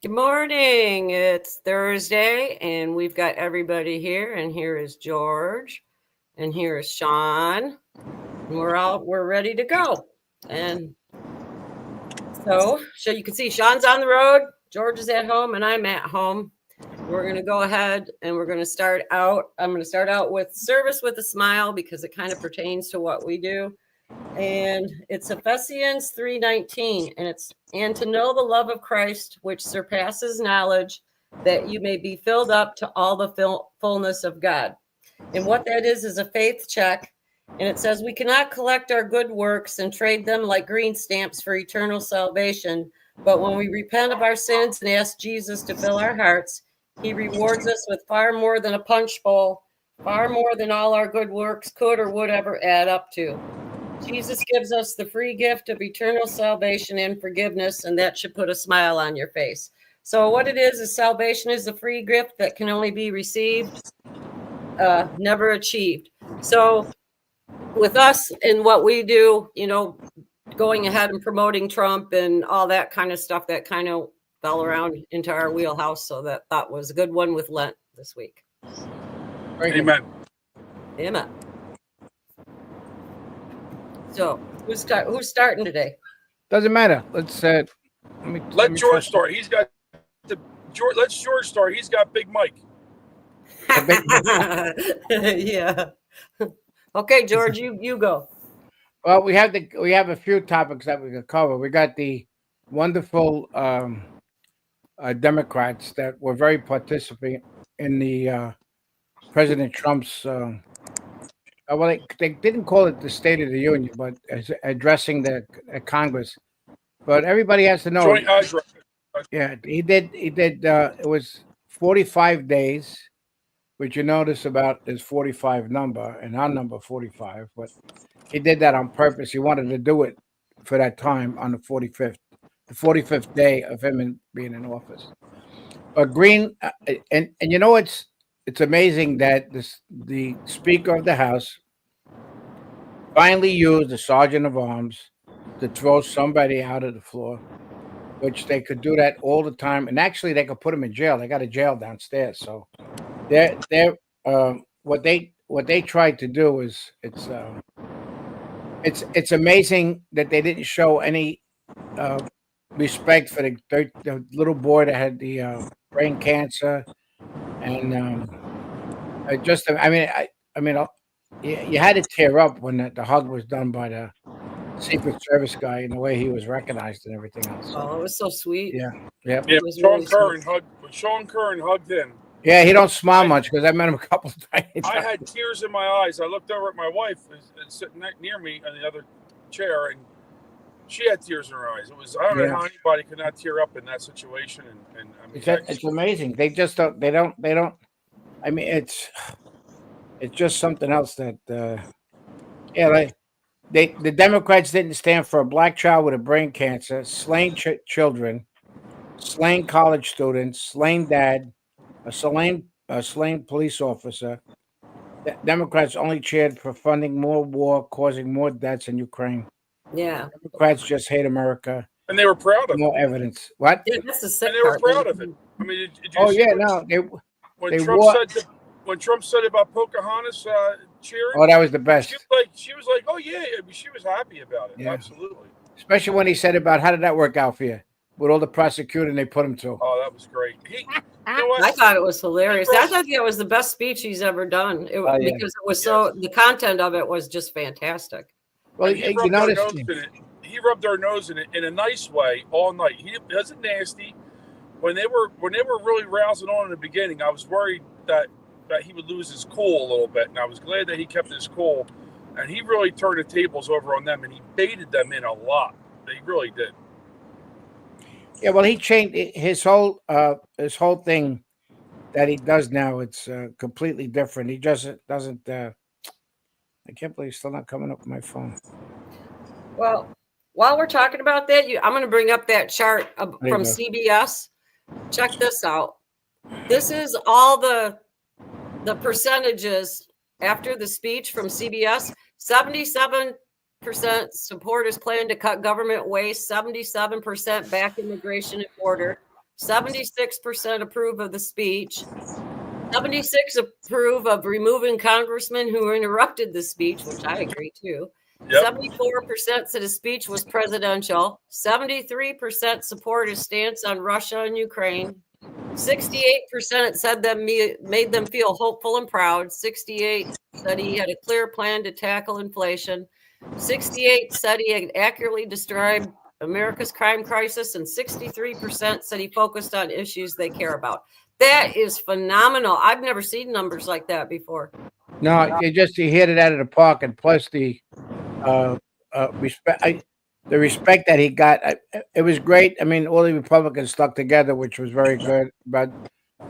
Good morning. It's Thursday, and we've got everybody here. And here is George, and here is Sean, and we're ready to go. And so you can see Sean's on the road, George is at home, and I'm at home. We're going to go ahead and we're going to start out. I'm going to start out with service with a smile because it kind of pertains to what we do. And it's Ephesians 3:19, and it's and to know the love of Christ, which surpasses knowledge, that you may be filled up to all the fullness of God. And what that is a faith check. And it says we cannot collect our good works and trade them like green stamps for eternal salvation. But when we repent of our sins and ask Jesus to fill our hearts, he rewards us with far more than a punch bowl, far more than all our good works could or would ever add up to. Jesus gives us the free gift of eternal salvation and forgiveness, and that should put a smile on your face. So what it is salvation is a free gift that can only be received, never achieved. So with us and what we do, going ahead and promoting Trump and all that kind of stuff, that kind of fell around into our wheelhouse. So that was a good one with Lent this week. Amen. Amen. So who's starting today? Doesn't matter. Let's let George start. He's got let's George start. He's got Big Mike. Yeah. Okay, George, you go. Well, we have a few topics that we could cover. We got the wonderful Democrats that were very participant in the President Trump's. Well, they didn't call it the State of the Union, but addressing the Congress. But everybody has to know. Joint address. Yeah, he did. It was 45 days, which you notice about his 45 number and our number 45. But he did that on purpose. He wanted to do it for that time on the 45th day of him being in office. But Green, and it's amazing that the Speaker of the House finally used the Sergeant of Arms to throw somebody out of the floor, which they could do that all the time. And actually, they could put them in jail. They got a jail downstairs. So what they tried to do is it's amazing that they didn't show any respect for the little boy that had the brain cancer, and you had to tear up when the hug was done by the Secret Service guy and the way he was recognized and everything else. Oh, it was so sweet. Yeah. Sean Curran hugged him. Yeah, he don't smile much because I met him a couple of times. I had tears in my eyes. I looked over at my wife sitting near me in the other chair, and she had tears in her eyes. It was I don't know how anybody could not tear up in that situation. And I mean, it's amazing. They just don't. They don't. I mean, it's just something else that. The Democrats didn't stand for a black child with a brain cancer, slain children, slain college students, slain dad, a slain police officer. The Democrats only cheered for funding more war, causing more deaths in Ukraine. Yeah. Democrats just hate America. And they were proud of it. More evidence. What? Yeah, that's the sick and they were proud of it. I mean, did you see when Trump said about Pocahontas cheering? Oh, that was the best. She was like, oh yeah. I mean, she was happy about it. Yeah. Absolutely. Especially when he said about how did that work out for you with all the prosecuting they put him through. Oh, that was great. I thought it was hilarious. I thought it was the best speech he's ever done. Because it was the content of it was just fantastic. Well, he rubbed our nose in it in a nice way all night. He wasn't nasty. When they were really rousing on in the beginning, I was worried that he would lose his cool a little bit, and I was glad that he kept his cool, and he really turned the tables over on them, and he baited them in a lot. They really did. Yeah, well, he changed his whole thing that he does now. It's completely different. He just doesn't. I can't believe he's still not coming up with my phone. Well, while we're talking about that, I'm going to bring up that chart from CBS. Check this out. This is all the percentages after the speech from CBS. 77% supporters plan to cut government waste. 77% back immigration and border. 76% approve of the speech. 76 approve of removing congressmen who interrupted the speech, which I agree too. Yep. 74% said his speech was presidential. 73% support his stance on Russia and Ukraine. 68% said made them feel hopeful and proud. 68 said he had a clear plan to tackle inflation. 68 said he had accurately described America's crime crisis, and 63% said he focused on issues they care about. That is phenomenal. I've never seen numbers like that before. No, you hit it out of the park, and plus the respect, the respect that he got. It was great. I mean, all the Republicans stuck together, which was very good. But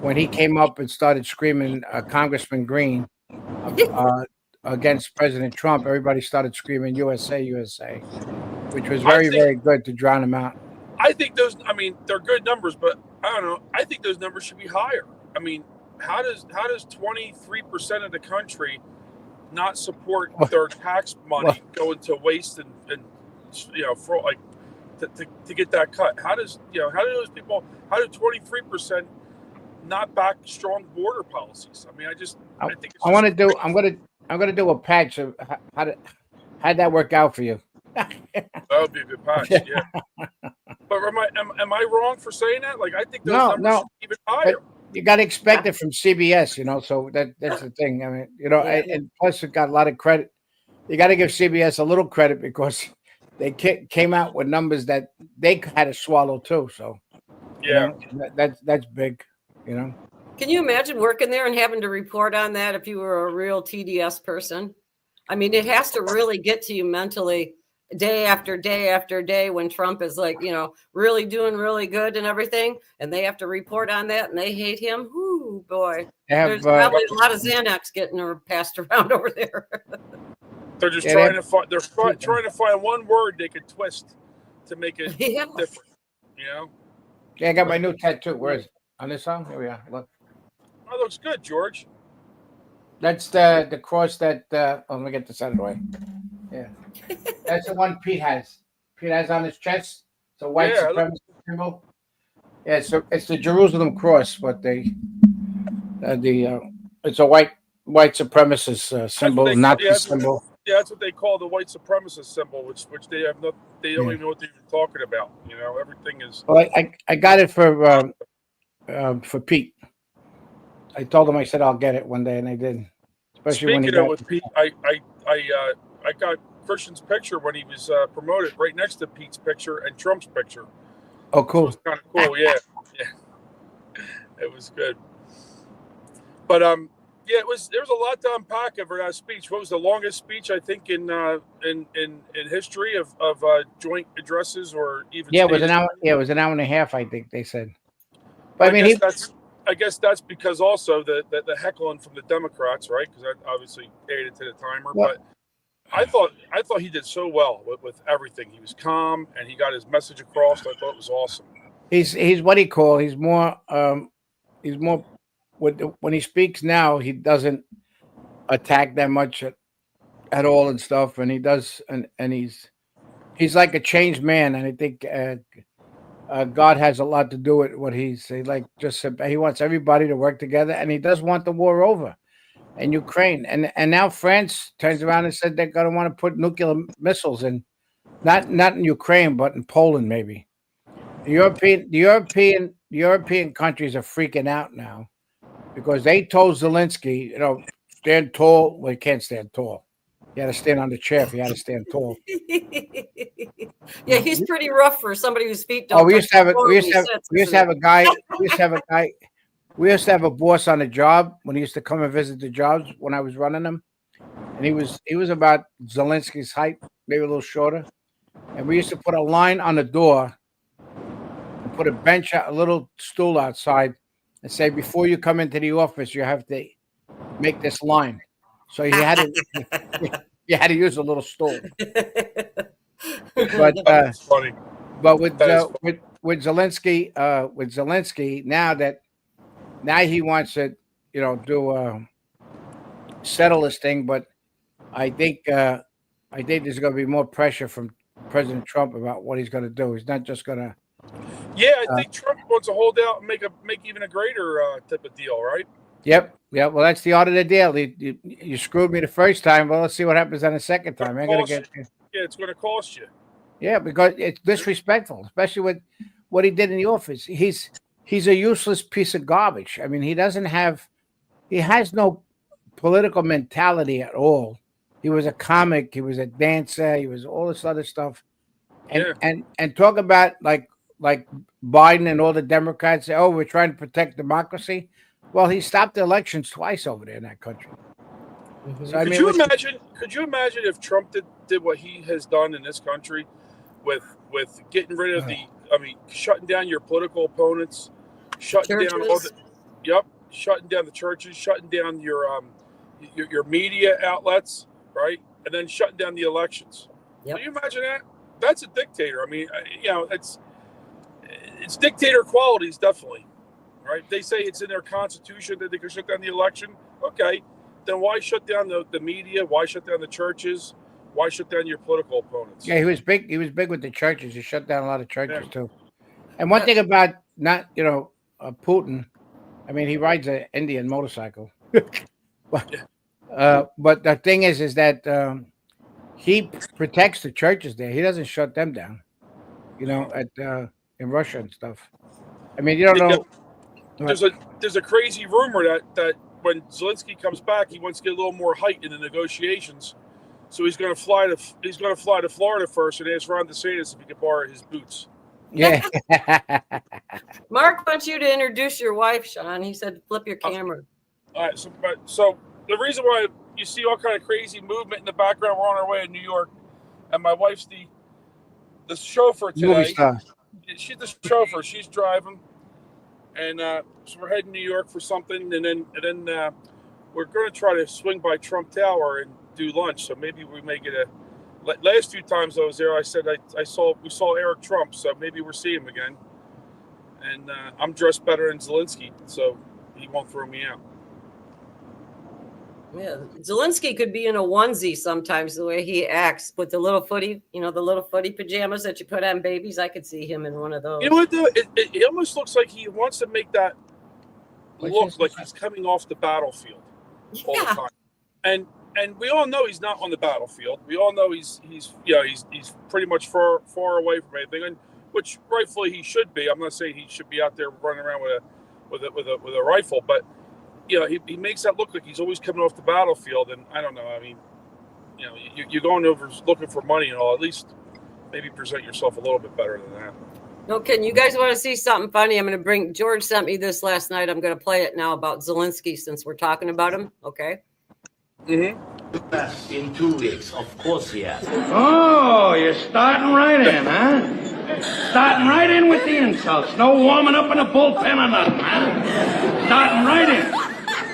when he came up and started screaming, Congressman Green, against President Trump, everybody started screaming "USA, USA," which was very good to drown him out. I think those. I mean, they're good numbers, but I don't know. I think those numbers should be higher. I mean, how does 23% of the country not support their tax money going to waste and for like to get that cut? How do those people? How do 23% not back strong border policies? I mean, I think it's I'm gonna do a patch of how'd that work out for you? That would be a good patch, yeah. But am I wrong for saying that? Like, I think those numbers should be even higher. You got to expect it from CBS, so that's the thing. I mean, and plus it got a lot of credit. You got to give CBS a little credit because they came out with numbers that they had to swallow too. So, yeah, that's big, Can you imagine working there and having to report on that if you were a real TDS person? I mean, it has to really get to you mentally day after day after day when Trump is like, really doing really good and everything, and they have to report on that and they hate him. Ooh, boy. There's probably a lot of Xanax getting passed around over there. They're just trying to find. They're trying to find one word they could twist to make it different. Yeah, I got my new tattoo. Where is it? On this arm? Here we are. Look. Oh, looks good, George. That's the cross that. Let me get this out of the way. Yeah, that's the one Pete has. Pete has on his chest. It's a white supremacist symbol. Yeah, so it's the Jerusalem cross, but it's a white supremacist symbol, Nazi symbol. Yeah, that's what they call the white supremacist symbol, which they have no. They don't even know what they're even talking about. Everything is. Well, I got it for Pete. I told him, I said I'll get it one day, and I did. Especially when he got with Pete, I got Christian's picture when he was promoted right next to Pete's picture and Trump's picture. Oh, cool! So it was kind of cool, yeah. It was good. But there was a lot to unpack over that speech. What was the longest speech I think in history of joint addresses or even? Yeah, it was an hour. Yeah, it was an hour and a half. I think they said. But I guess that's because also the heckling from the Democrats, right? Because that obviously added to the timer. Well, but I thought he did so well with everything. He was calm and he got his message across. I thought it was awesome. He's what he call. He's more. When he speaks now, he doesn't attack that much at all and stuff. And he does, and he's like a changed man. And I think. God has a lot to do with what he wants everybody to work together, and he does want the war over in Ukraine. And now France turns around and said they're going to want to put nuclear missiles in, not in Ukraine, but in Poland maybe. The European countries are freaking out now because they told Zelensky, stand tall. Well, he can't stand tall. You got to stand on the chair if you got to stand tall. Yeah, he's pretty rough for somebody whose feet don't. We used to have a guy. We used to have a boss on the job when he used to come and visit the jobs when I was running them, and he was about Zelensky's height, maybe a little shorter, and we used to put a line on the door and put a little stool outside, and say before you come into the office you have to make this line. So you had to use a little stool. But that's funny. But with Zelensky, now he wants to, settle this thing. But I think there's going to be more pressure from President Trump about what he's going to do. He's not just going to. Yeah, I think Trump wants to hold out and make even a greater type of deal, right? Yep. Well, that's the art of the deal. You screwed me the first time. Well, let's see what happens on the second time. I'm gonna get. Yeah, it's going to cost you. Yeah, because it's disrespectful, especially with what he did in the office. He's a useless piece of garbage. I mean, he has no political mentality at all. He was a comic, he was a dancer, he was all this other stuff. And talk about like Biden and all the Democrats say, oh, we're trying to protect democracy. Well, he stopped the elections twice over there in that country. Mhm. So, I mean, could you imagine if Trump did what he has done in this country with getting rid of shutting down your political opponents, shutting down shutting down the churches, shutting down your media outlets, right? And then shutting down the elections. Yep. Can you imagine that? That's a dictator. I mean, it's dictator qualities, definitely, right? They say it's in their constitution that they can shut down the election. Okay, then why shut down the media? Why shut down the churches? Why shut down your political opponents? Yeah, he was big. He was big with the churches. He shut down a lot of churches too. And one thing about Putin, I mean, he rides an Indian motorcycle. But the thing is that he protects the churches there. He doesn't shut them down. In Russia and stuff. I mean, you don't know. There's a crazy rumor that when Zelensky comes back, he wants to get a little more height in the negotiations. So he's going to fly to Florida first and ask Ron DeSantis if he can borrow his boots. Yeah. Mark wants you to introduce your wife, Sean. He said flip your camera. All right. So the reason why you see all kind of crazy movement in the background, we're on our way to New York, and my wife's the chauffeur today. She's the chauffeur. She's driving, and so we're heading to New York for something, and then we're going to try to swing by Trump Tower and do lunch. So maybe we may get last 2 times I was there, I said we saw Eric Trump, so maybe we'll see him again. And I'm dressed better than Zelensky, so he won't throw me out. Yeah, Zelensky could be in a onesie sometimes, the way he acts with the little footy, the little footy pajamas that you put on babies. I could see him in one of those. You know what, though? It almost looks like he wants to make that look like he's coming off the battlefield all the time. And we all know he's not on the battlefield. We all know he's pretty much far away from anything, and which rightfully he should be. I'm not saying he should be out there running around with a rifle, but he makes that look like he's always coming off the battlefield. And I don't know. I mean, you're going over looking for money and all. At least maybe present yourself a little bit better than that. Okay, you guys want to see something funny? I'm going to bring. George sent me this last night. I'm going to play it now about Zelensky since we're talking about him. Okay. Mm-hmm. In 2 weeks, of course he has. Oh, you're starting right in, huh? Starting right in with the insults. No warming up in a bullpen or nothing, huh? Starting right in.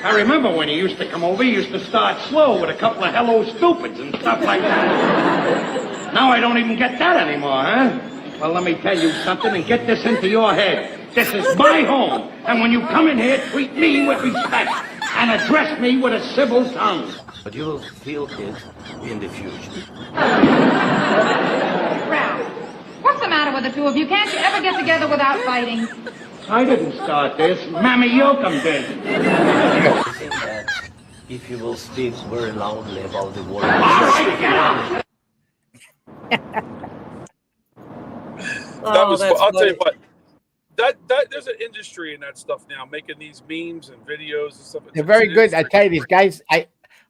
I remember when he used to come over, he used to start slow with a couple of hello stupids and stuff like that. Now I don't even get that anymore, huh? Well, let me tell you something and get this into your head. This is my home, and when you come in here, treat me with respect and address me with a civil tongue. But you will feel it in the future. Ralph, what's the matter with the two of you? Can't you ever get together without fighting? I didn't start this. Mammy Yoakum did. I think that if you will speak very loudly about the war... I'll tell you what. That there's an industry in that stuff now, making these memes and videos and stuff. They're very good. I tell you, these guys.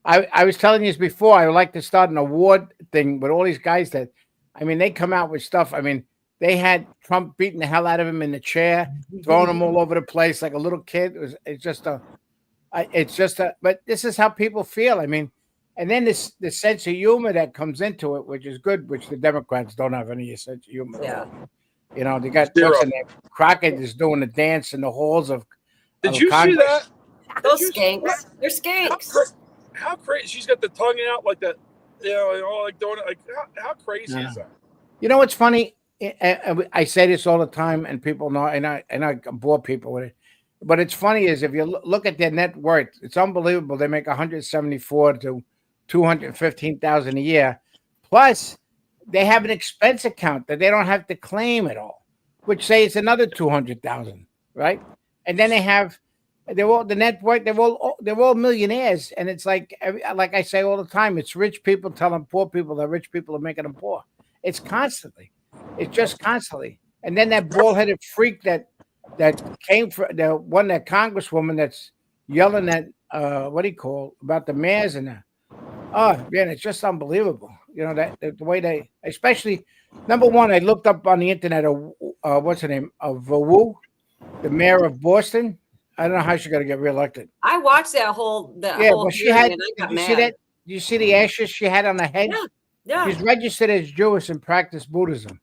I was telling you this before. I would like to start an award thing with all these guys that, I mean, they come out with stuff. I mean, they had Trump beating the hell out of him in the chair, throwing him all over the place like a little kid. It's just a. But this is how people feel. I mean, and then the sense of humor that comes into it, which is good, which the Democrats don't have any sense of humor. Yeah. They got what's in there. Crockett is doing the dance in the halls of. Did you see that? Those skanks. They're skanks. How crazy! She's got the tongue out like that. Like doing it. Like how crazy is that? You know what's funny? I say this all the time, and people know, and I bore people with it. But it's funny is if you look at their net worth, it's unbelievable. They make 174 to 215,000 a year, plus they have an expense account that they don't have to claim at all. which say it's another 200,000, right? And then they're all the net worth. They're all millionaires, and it's like I say all the time, it's rich people telling poor people that rich people are making them poor. It's just constantly. And then that bald-headed freak that came from that congresswoman that's yelling at what do you call about the mayors and that. Oh man, it's just unbelievable. You know that the way they, especially number one, I looked up on the internet. What's her name? Wu, the mayor of Boston. I don't know how she's going to get reelected. I watched that whole But she had. and I got Did you mad. see that? Did you see the ashes she had on the head? Yeah. She's registered as Jewish and practiced Buddhism.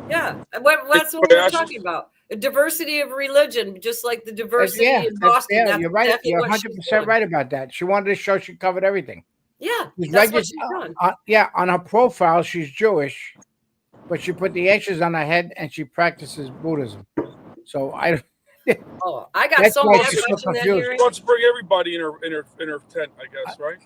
Yeah. That's what we're talking about. A diversity of religion, just like the diversity in Boston. That's You're right. exactly You're what she's 100% doing. right about that. She wanted to show she covered everything. Yeah. She's That's what she's registered. doing. On her profile, she's Jewish, but she put the ashes on her head and she practices Buddhism. So I. Oh, I got That's so why mad she's so watching that confused. hearing. She wants to bring everybody in her tent, I guess, right?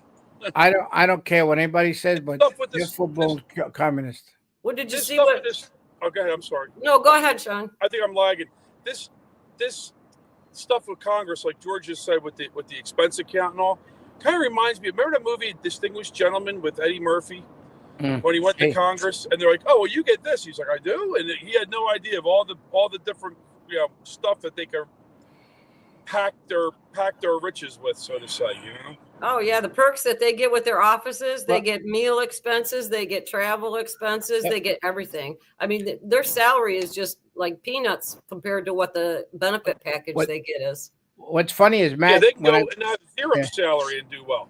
I don't care what anybody says, but Enough with you're this- full-blown communist. What did you This see? stuff, What? this. Oh, go ahead. I'm sorry. No, go ahead, Sean. I think I'm lagging. This stuff with Congress, like George just said, with the expense account and all, kind of reminds me. Remember that movie Distinguished Gentleman with Eddie Murphy when he went to Hey. Congress, and they're like, "Oh, well, you get this." He's like, "I do," and he had no idea of all the different stuff that they could pack their riches with, so to say. Oh yeah, the perks that they get with their offices, they get meal expenses, they get travel expenses, they get everything. I mean, their salary is just like peanuts compared to what the benefit package they get is. What's funny is Yeah, Matt. they can when go I- and have zero salary and do well.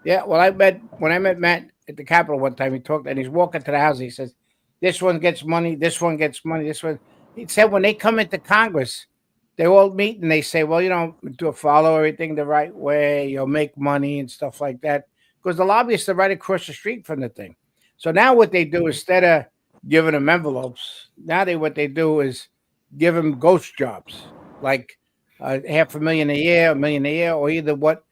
Yeah, well, when I met Matt at the Capitol one time, he talked and he's walking to the house. He says, "This one gets money. This one gets money. This one." He said when they come into Congress, they all meet and they say, "Well, to follow everything the right way. You'll make money and stuff like that." Because the lobbyists are right across the street from the thing. So now what they do instead of giving them envelopes, what they do is give them ghost jobs, like $500,000 a year, $1 million a year, or either what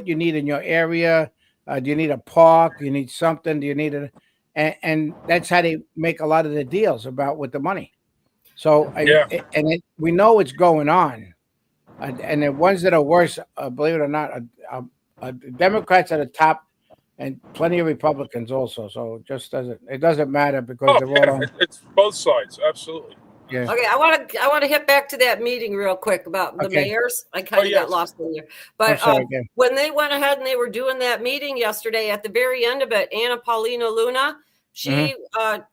you need in your area. Do you need a park? Do you need something? Do you need it? And that's how they make a lot of the deals with the money. So we know it's going on, and the ones that are worse, believe it or not, Democrats at the top, and plenty of Republicans also. So it doesn't matter because they're all on. It's both sides, absolutely. Yeah. Okay, I want to hit back to that meeting real quick about the mayors. I kind of got lost in there, but when they went ahead and they were doing that meeting yesterday, at the very end of it, Anna Paulina Luna, she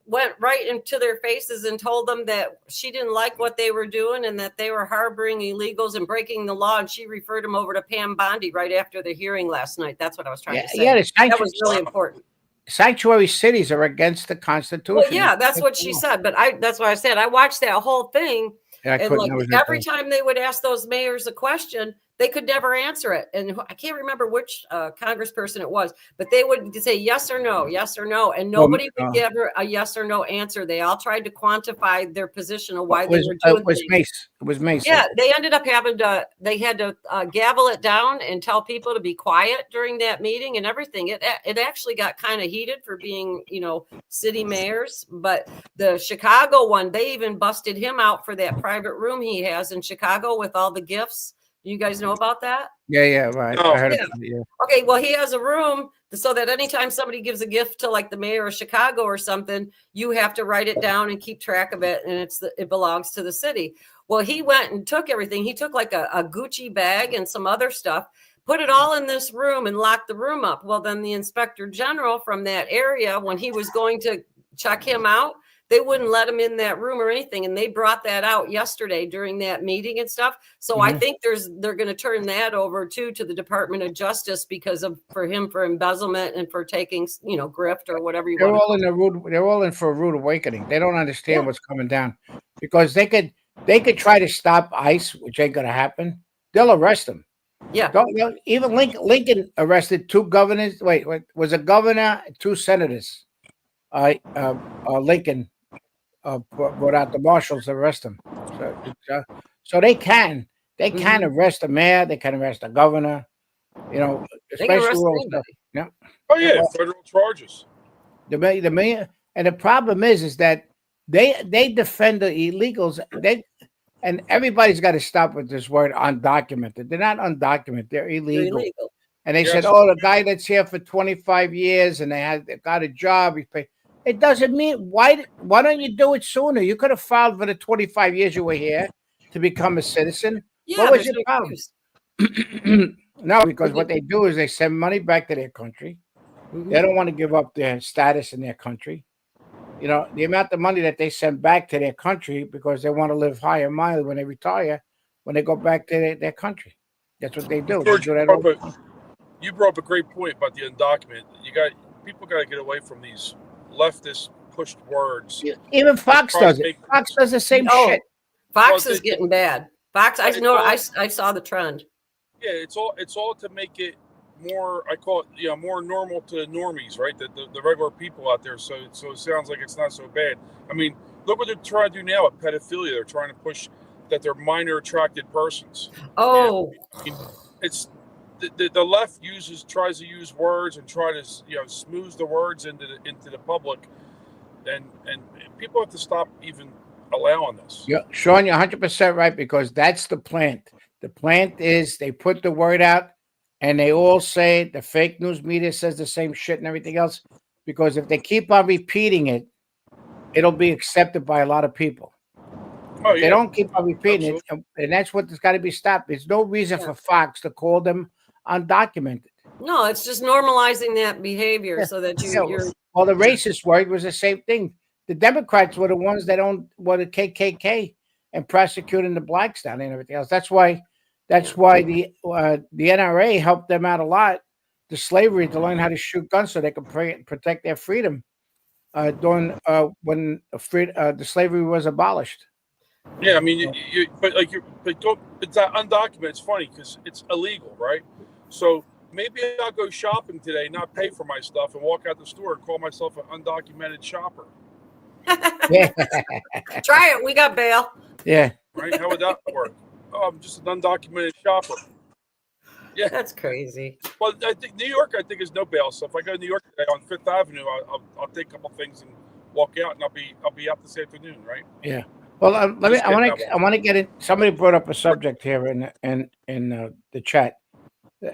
went right into their faces and told them that she didn't like what they were doing and that they were harboring illegals and breaking the law. And she referred them over to Pam Bondi right after the hearing last night. That's what I was trying to say. Yeah, that was really important. Sanctuary cities are against the Constitution. Well, yeah, that's what she said. But that's why I said I watched that whole thing. And like every time they would ask those mayors a question, they could never answer it. And I can't remember which congressperson it was, but they would say yes or no, and nobody would give her a yes or no answer. They all tried to quantify their position of why they were doing things. It was Mace. Yeah, they ended up they had to gavel it down and tell people to be quiet during that meeting and everything. It actually got kind of heated for being, city mayors. But the Chicago one, they even busted him out for that private room he has in Chicago with all the gifts. You guys know about that? Yeah, right. No. I heard about it, yeah. Okay, well, he has a room so that anytime somebody gives a gift to like the mayor of Chicago or something, you have to write it down and keep track of it, and it belongs to the city. Well, he went and took everything. He took like a Gucci bag and some other stuff, put it all in this room and locked the room up. Well, then the inspector general from that area, when he was going to check him out, they wouldn't let him in that room or anything. And they brought that out yesterday during that meeting and stuff. So I think they're going to turn that over to the Department of Justice because for embezzlement and for taking, grift or whatever you want. They're all in for a rude awakening. They don't understand what's coming down because they could try to stop ICE, which ain't going to happen. They'll arrest them. Yeah. Even Lincoln arrested 2 governors. Wait, was a governor, 2 senators. Lincoln brought out the marshals to arrest him. So they can arrest the mayor. They can arrest the governor. Especially Oh yeah, federal charges. The mayor, and the problem is that They defend the illegals. And everybody's got to stop with this word undocumented. They're not undocumented. They're They're illegal. illegal. And they said, Yes. "Oh, the guy that's here for 25 years and they got a job, he's paid." It doesn't mean why don't you do it sooner? You could have filed for the 25 years you were here to become a citizen. Yeah, What was there's your no problem? excuse. No, because what they do is they send money back to their country. Mhm. They don't want to give up their status in their country. You know, the amount of money that they send back to their country because they want to live higher miles when they retire, when they go back to their country. That's what they do. They George, do that all the time. you brought up a great point about the undocumented. People got to get away from these leftist pushed words. Even Fox Try to does it. make- Fox does the same Oh, shit. Fox Well, is getting bad. Fox, I it's know. all- I saw the trend. Yeah, it's all to make it more. I call it more normal to the normies, right? The regular people out there. So it sounds like it's not so bad. I mean, look what they're trying to do now with pedophilia. They're trying to push that they're minor attracted persons. Oh, I mean, it's the left tries to use words and try to smooth the words into the public, and people have to stop even allowing this. Yeah, Sean, you're 100% right because that's the plant. The plant is they put the word out and they all say it. The fake news media says the same shit and everything else because if they keep on repeating it, it'll be accepted by a lot of people. Oh They yeah, don't keep on repeating it, and that's what's got to be stopped. There's no reason for Fox to call them undocumented. no, it's just normalizing that behavior Yeah. so that Yeah, you're. Well, the racist word was the same thing. The Democrats were the ones that were the KKK and prosecuting the blacks down there and everything else. That's why the NRA helped them out a lot. The slavery to learn how to shoot guns so they could protect their freedom during when the slavery was abolished. yeah. I mean, but it's not undocumented. It's funny because it's illegal, right? So maybe I'll go shopping today, not pay for my stuff, and walk out the store and call myself an undocumented shopper. Yeah, Try it. We got bail. yeah. Right? How would that work? Oh, I'm just an undocumented shopper. Yeah. That's crazy. Well, I think New York, is no bail. So if I go to New York today on Fifth Avenue, I'll take a couple things and walk out, and I'll be out this afternoon, right? Yeah. Well, I Just want get to that I want to get it. Somebody brought up a subject here in the chat.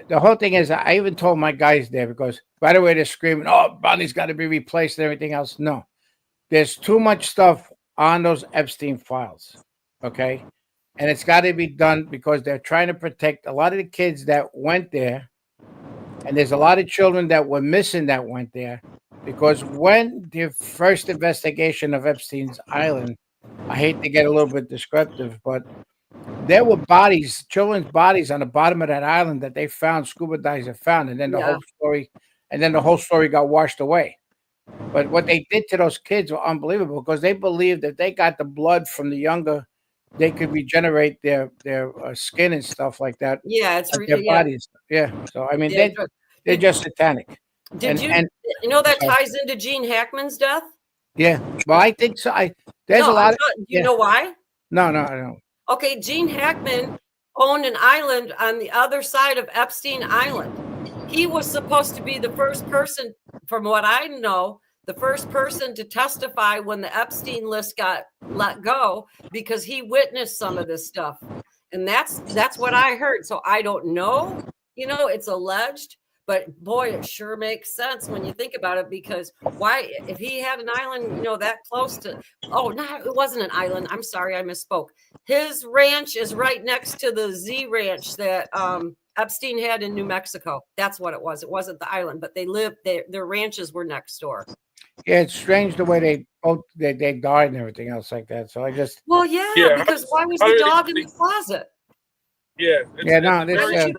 The whole thing is, I even told my guys there because right away they're screaming, "Oh, Bonnie's got to be replaced and everything else." No, there's too much stuff on those Epstein files. Okay, and it's got to be done because they're trying to protect a lot of the kids that went there, and there's a lot of children that were missing that went there because when the first investigation of Epstein's Island, I hate to get a little bit descriptive, but there were bodies, children's bodies on the bottom of that island that they found, scuba divers had found, and then the whole story got washed away. But what they did to those kids were unbelievable because they believed that they got the blood from the younger, they could regenerate their skin and stuff like that. Yeah, it's Their yeah. bodies. Yeah. So I mean, Yeah, they're just satanic. Did and- you know that ties into Gene Hackman's death? Yeah. Well, I think so. There's a lot of. Do you know why? No, I don't. Okay, Gene Hackman owned an island on the other side of Epstein Island. He was supposed to be the first person, from what I know, the first person to testify when the Epstein list got let go because he witnessed some of this stuff. And that's what I heard. So I don't know, it's alleged, but boy, it sure makes sense when you think about it because why, if he had an island, that close to, it wasn't an island. I'm sorry, I misspoke. His ranch is right next to the Z Ranch that Epstein had in New Mexico. That's what it was. It wasn't the island, but they lived there. Their ranches were next door. Yeah, it's strange the way they died and everything else like that. So I just Yeah, because why was how the did dog they- in the closet? Yeah. this, very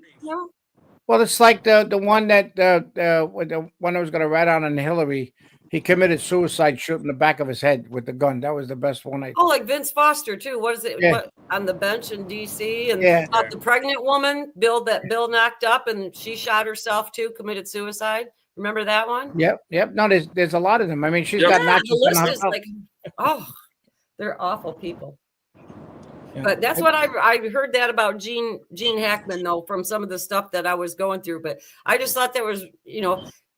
well, it's like the one that the one I was going to write on Hillary. He committed suicide shooting the back of his head with the gun. That was the best one. Like Vince Foster too. What is it? Yeah. What, on the bench in D.C. and Yeah. the pregnant woman, Bill knocked up and she shot herself too, committed suicide. Remember that one? Yep. No, there's a lot of them. I mean, she's Yep. got The notches list on her is belt. they're awful people. Yeah. But that's what I heard that about Gene Hackman though from some of the stuff that I was going through. But I just thought there was,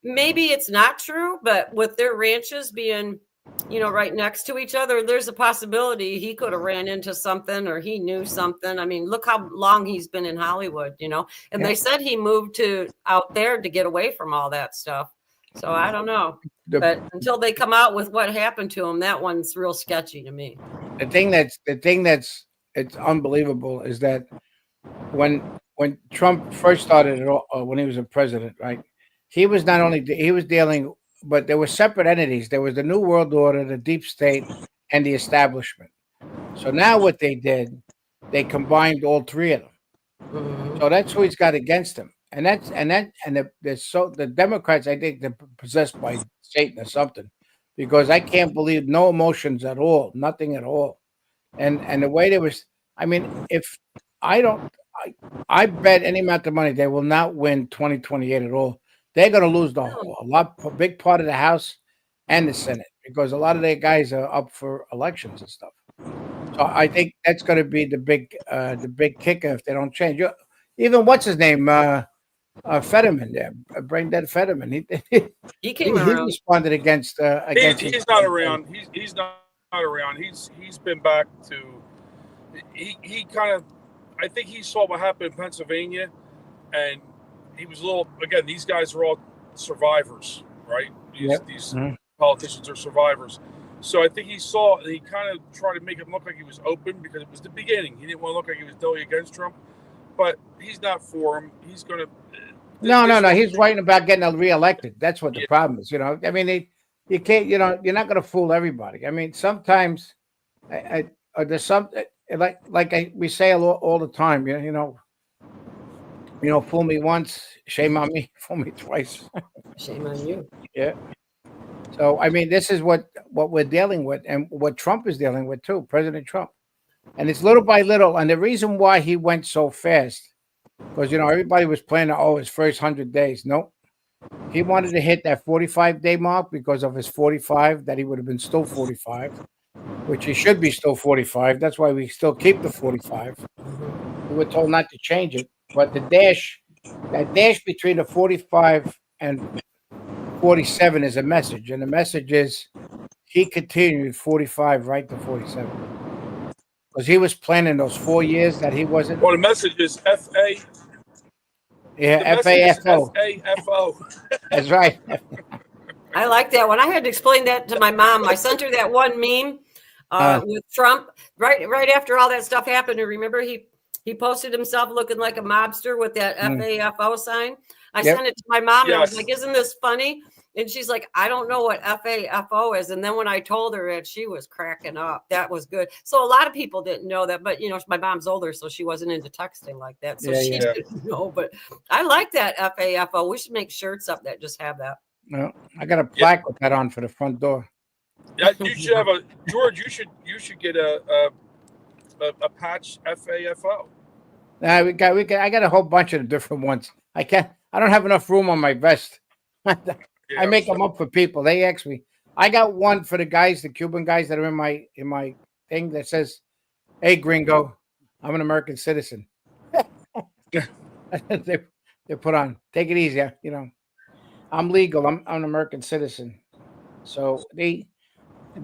maybe it's not true, but with their ranches being right next to each other, there's a possibility he could have ran into something or he knew something. I mean, look how long he's been in Hollywood, and they said he moved to out there to get away from all that stuff. So I don't know. But until they come out with what happened to him, that one's real sketchy to me. The thing that's it's unbelievable is that when Trump first started it all, when he was a president, right? He was not only he was dealing, but there were separate entities. There was the New World Order, the deep state, and the establishment. So now what they did, they combined all three of them. Mhm. So that's who he's got against him, and the Democrats, I think they're possessed by Satan or something, because I can't believe no emotions at all, nothing at all, and the way they was, I mean, if I don't, I bet any amount of money they will not win 2028 at all. They're going to lose a big part of the House and the Senate because a lot of their guys are up for elections and stuff. So I think that's going to be the big kicker if they don't change. Even what's his name, Fetterman, there, brain dead Fetterman. He He came around. responded against. He's not around. He's not around. He's been back to. He kind of. I think he saw what happened in Pennsylvania, and he was a little. Again, these guys are all survivors, right? These politicians are survivors. So I think he saw. He kind of tried to make it look like he was open because it was the beginning. He didn't want to look like he was totally against Trump, but he's not for him. He's going to. No. He's writing about getting reelected. That's what the problem is. I mean, you can't. You're not going to fool everybody. I mean, sometimes, there's some we say all the time. Fool me once, shame on me. Fool me twice. Shame on you. Yeah. So I mean, this is what we're dealing with, and what Trump is dealing with too, President Trump. And it's little by little. And the reason why he went so fast, because everybody was planning, his first 100 days. Nope. He wanted to hit that 45-day mark because of his 45, that he would have been still 45, which he should be still 45. That's why we still keep the 45. We were told not to change it, but that dash between the 45 and 47 is a message, and the message is he continued 45 right to 47 because he was planning those 4 years that he wasn't. Well, the message is FA. Yeah, FAFO. FAFO. That's right. I like that one. I had to explain that to my mom. I sent her that one meme with Trump right after all that stuff happened. And remember, he posted himself looking like a mobster with that FAFO sign. I sent it to my mom. And I was like, "Isn't this funny?" And she's like, "I don't know what FAFO is." And then when I told her it, she was cracking up. That was good. So a lot of people didn't know that, but my mom's older, so she wasn't into texting like that. So she didn't know. But I like that FAFO. We should make shirts up that just have that. No, I got a plaque with that on for the front door. Yeah, you should have George. You should get a patch FAFO. We got. I got a whole bunch of different ones. I don't have enough room on my vest. I make them up for people. They ask me. I got one for the guys, the Cuban guys that are in my thing that says, "Hey, gringo, I'm an American citizen." they put on. Take it easy, I'm legal. I'm an American citizen. So they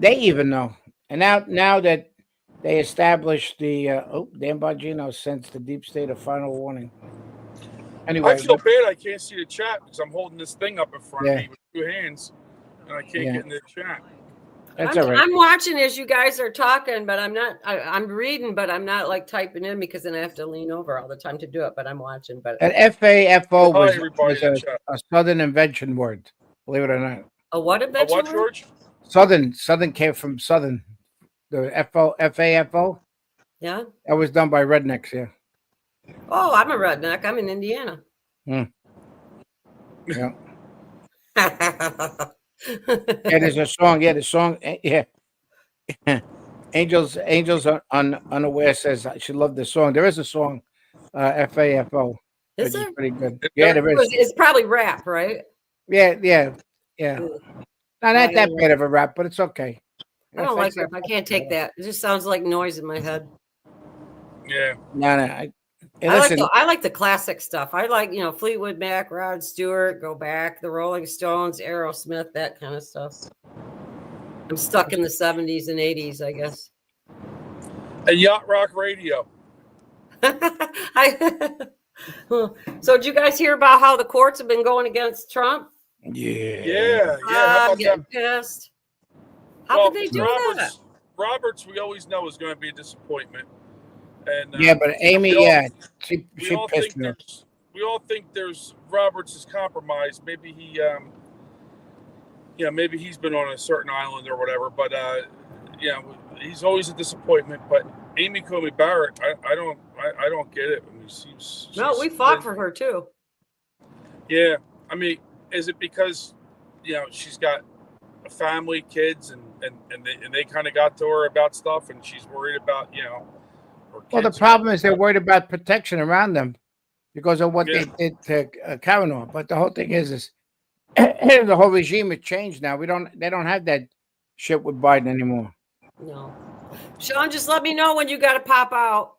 even know. And now that they established the Dan Bongino sends the deep state a final warning. Anyway, I feel bad. I can't see the chat because I'm holding this thing up in front of me with two hands, and I can't get in the chat. That's all right. I'm watching as you guys are talking, but I'm not. I'm reading, but I'm not like typing in because then I have to lean over all the time to do it. But I'm watching. But an FAFO was a Southern invention word. Believe it or not. A what invention? What, George? Southern came from Southern. The FAFO. Yeah. That was done by rednecks. Yeah. Oh, I'm a redneck. I'm in Indiana. Yeah. There's a song. Yeah, the song. Yeah. Angels Unaware says she loved the song. There is a song, FAFO. Is there? Pretty good. Yeah, there is. It's probably rap, right? Yeah. Not that bad of a rap, but it's okay. I don't like rap. I can't take that. It just sounds like noise in my head. Yeah. No. I like the classic stuff. I like, Fleetwood Mac, Rod Stewart, Go Back, the Rolling Stones, Aerosmith, that kind of stuff. I'm stuck in the 70s and 80s, I guess. And Yacht Rock Radio. So did you guys hear about how the courts have been going against Trump? Yeah. How I'm about getting that? pissed. How could they do Roberts, that? Roberts, we always know is going to be a disappointment. And Yeah, but Amy, we all- yeah, we she all pissed think me off. we all think there's Roberts is compromised. Maybe he, maybe he's been on a certain island or whatever. But he's always a disappointment. But Amy Coney Barrett, I don't get it. I mean, she's We fought for her too. Yeah, I mean, is it because she's got a family, kids, and they kind of got to her about stuff, and she's worried about her Well, the kids? problem is they're worried about protection around them because of what they did to Kavanaugh. But the whole thing is the whole regime has changed now. They don't have that shit with Biden anymore. No. Sean, just let me know when you got to pop out.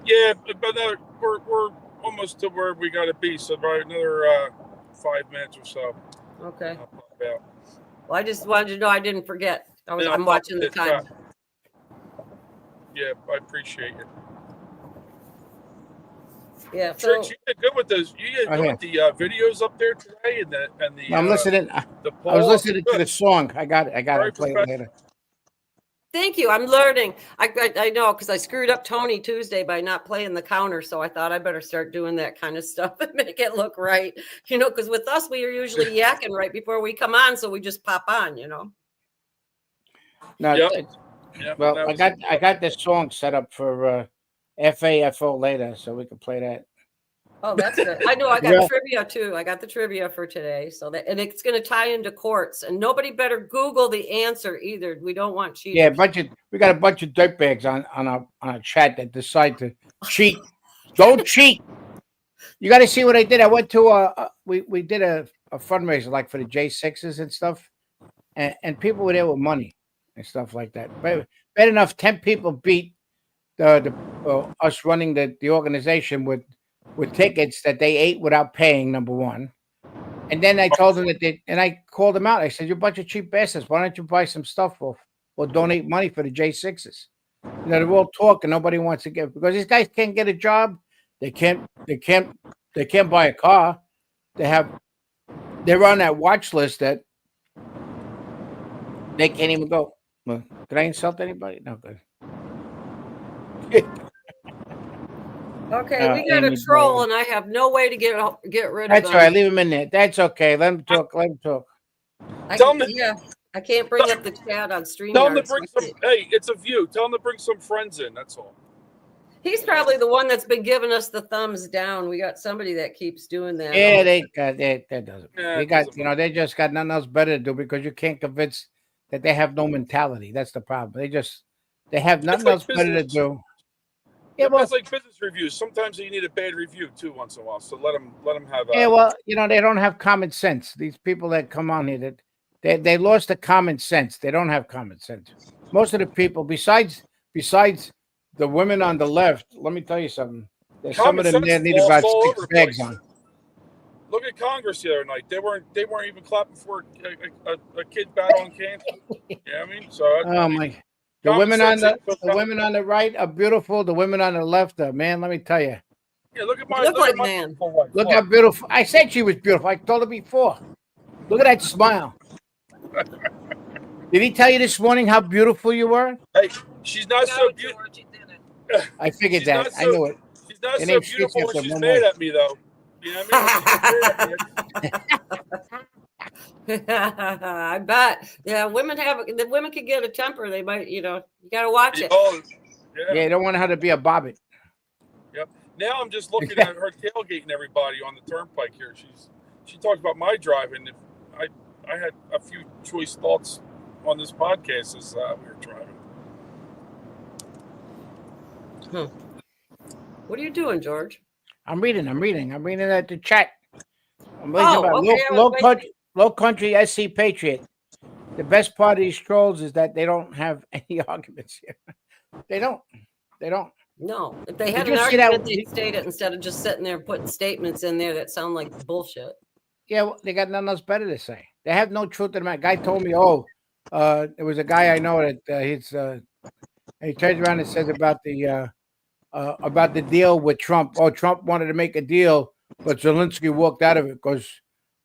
Yeah, but we're almost to where we got to be. So about another 5 minutes or so. Okay. I'll pop out. Well, I just wanted to know I didn't forget. Yeah, I'm watching the time. Yeah, I appreciate you. Yeah. So Trix, you did good with those. You did good with the videos up there today, and the. I'm listening. The I was poll. listening to the song. I got Very to play it professional. later. thank you. I'm learning. I know because I screwed up Tony Tuesday by not playing the counter. So I thought I better start doing that kind of stuff and make it look right. Because with us, we are usually yakking right before we come on. So we just pop on, No, Yep. Yeah, well, that was- I got this song set up for FAFO later, so we can play that. Oh, that's good. I know I got Yeah. trivia too. I got the trivia for today. And it's going to tie into courts, and nobody better Google the answer either. We don't want cheaters. Yeah, we got a bunch of dirtbags on our chat that decide to cheat. Don't cheat. You got to see what I did. I went to we did a fundraiser like for the J6s and stuff, and people were there with money and stuff like that. But bad enough, 10 people beat us running the organization with tickets that they ate without paying, number one. And then I told them and I called them out. I said, "You're a bunch of cheap bastards. Why don't you buy some stuff or donate money for the J6s?" They're all talking. Nobody wants to give because these guys can't get a job. They can't buy a car. They're on that watch list that they can't even go. Well, did I insult anybody? No, good. Okay, we got a Amy troll, Boyle. and I have no way to get rid of That's him. all right. Leave him in there. That's okay. Let him talk. Tell him- I can't bring up the chat on StreamYard. Tell them to bring some. Hey, it's a view. Tell them to bring some friends in. That's all. He's probably the one that's been giving us the thumbs down. We got somebody that keeps doing that. Yeah, that doesn't. Yeah, They it got doesn't they just got nothing else better to do because you can't convince that they have no mentality. That's the problem. They have nothing like else better to business. do. Yeah, well, It's like business reviews. Sometimes you need a bad review too, once in a while. So let them have. yeah, well, they don't have common sense. These people that come on here, they lost the common sense. They don't have common sense. Most of the people, besides the women on the left, let me tell you something. There's some of Common them there sense need lost about all 6 over the bags place. on. Look at Congress the other night. They weren't even clapping for a kid battling cancer. Yeah, I mean, so. Oh my! The Common women on sense the ain't so women on the right are beautiful. The women on the left are, man. Let me tell you. Yeah, look at my. Look Look like at my man. beautiful wife. Look how beautiful. I said she was beautiful. I told her before. Look at that smile. Did he tell you this morning how beautiful you were? Hey, she's not so beautiful. I figured She's that. not I so- knew it. She's not It so ain't shit beautiful except when for she's one mad way. at me, though. You know what I mean? I bet. Yeah, the women can get a temper. They might, you got to watch it. Oh, yeah. Yeah, you don't want her to be a bobbit. Now I'm just looking at her tailgating everybody on the turnpike here. She talked about my driving. If I had a few choice thoughts on this podcast as we were driving. What are you doing, George? I'm reading at the chat. I'm reading Oh, about okay, I was low country SC Patriot. The best part of these trolls is that they don't have any arguments here. They don't. No, if they had Did an you see that- argument, they'd state it instead of just sitting there putting statements in there that sound like bullshit. Yeah, well, they got nothing else better to say. They have no truth in the matter. Guy told me, "Oh, there was a guy I know that he turns around and says about the deal with Trump. Oh, Trump wanted to make a deal, but Zelensky walked out of it because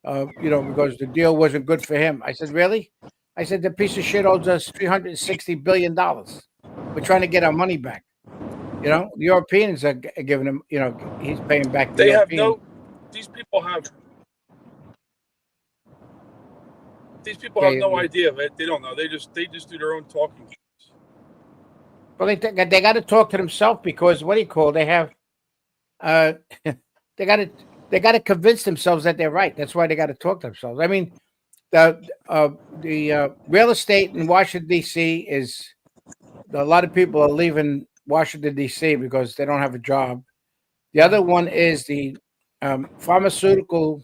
because the deal wasn't good for him. I said, really? I said, the piece of shit owes us $360 billion. We're trying to get our money back. The Europeans are giving him, he's paying back. They have no. These people have no idea of it. They don't know. They just do their own talking. Well, they got to talk to themselves because what do you call? They have, they got to convince themselves that they're right. That's why they got to talk to themselves. I mean, the real estate in Washington D.C. is a lot of people are leaving Washington D.C. because they don't have a job. The other one is the pharmaceutical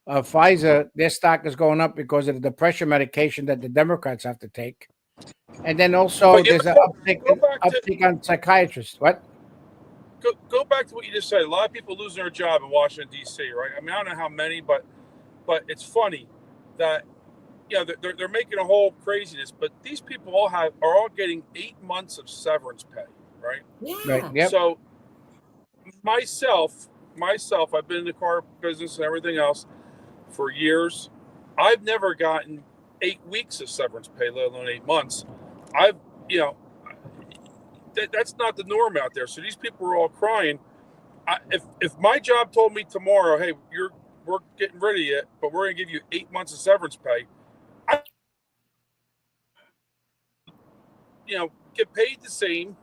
Pfizer. Their stock is going up because of the depression medication that the Democrats have to take. And then also there's an uptick on psychiatrists. What? Go back to what you just said. A lot of people losing their job in Washington D.C. Right? I mean, I don't know how many, but it's funny that they're making a whole craziness. But these people are all getting 8 months of severance pay, right? Yeah. Right. Yep. So myself, I've been in the car business and everything else for years. I've never gotten 8 weeks of severance pay, let alone 8 months. That's not the norm out there. So these people are all crying. If my job told me tomorrow, hey, we're getting rid of you, but we're going to give you 8 months of severance pay, get paid the same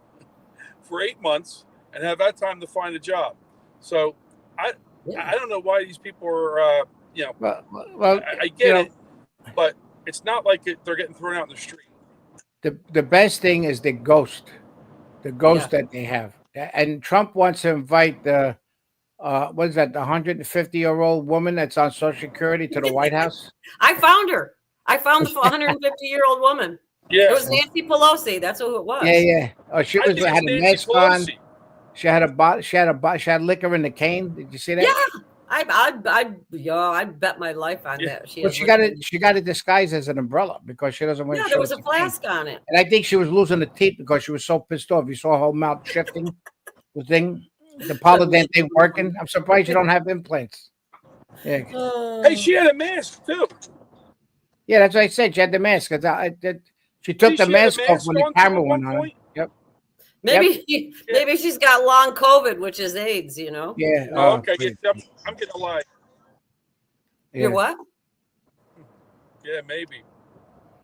for 8 months and have that time to find a job. So I don't know why these people are, Well, I get it, but it's not like they're getting thrown out in the street. The best thing is the ghost that they have. And Trump wants to invite the what is that, the 150-year-old woman that's on Social Security to the White House? I found her. I found the 150-year-old woman. Yeah, It was Nancy Pelosi. That's who it was. Yeah. Oh, she I think it's had a Nancy mask on. Pelosi. She had liquor in the cane. Did you see that? Yeah. I bet my life on that. Well, she got it disguised as an umbrella because she doesn't want to Yeah, show there was us a the cane. flask on it. And I think she was losing the teeth because she was so pissed off. You saw her whole mouth shifting. The Polident ain't working. I'm surprised you don't have implants. Yeah, Hey, she had a mask too. yeah, that's what I said. She had the mask. She took the She had a mask off when the on camera at one went on. point? Yep. Maybe she's got long COVID, which is AIDS. Yeah. Oh, okay. I'm getting a lie. You're what? Yeah, maybe.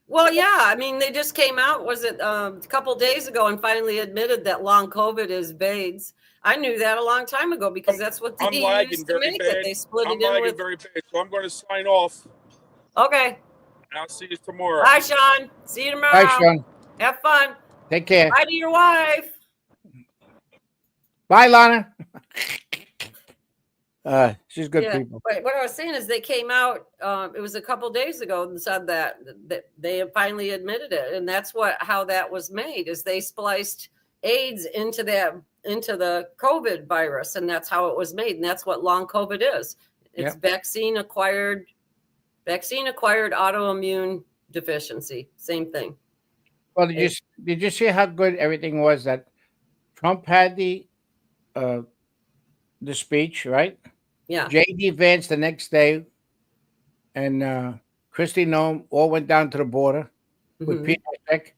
Well, yeah. I mean, they just came out. Was it a couple days ago and finally admitted that long COVID is AIDS. I knew that a long time ago because that's what I'm they lagging used to very make bad. it. They split I'm it in lagging with. very bad, so I'm going to sign off. Okay. I'll see you tomorrow. Bye, Sean. See you tomorrow. Bye, Sean. Have fun. Take care. Bye to your wife. Bye, Lana. She's good people. But what I was saying is they came out, it was a couple days ago and said that they finally admitted it. And that's how that was made is they spliced AIDS into the COVID virus. And that's how it was made. And that's what long COVID is. It's vaccine acquired autoimmune deficiency. Same thing. Well, did you see how good everything was that Trump had the speech, right? Yeah. J.D. Vance the next day and Kristi Noem all went down to the border with Pete Buttigieg.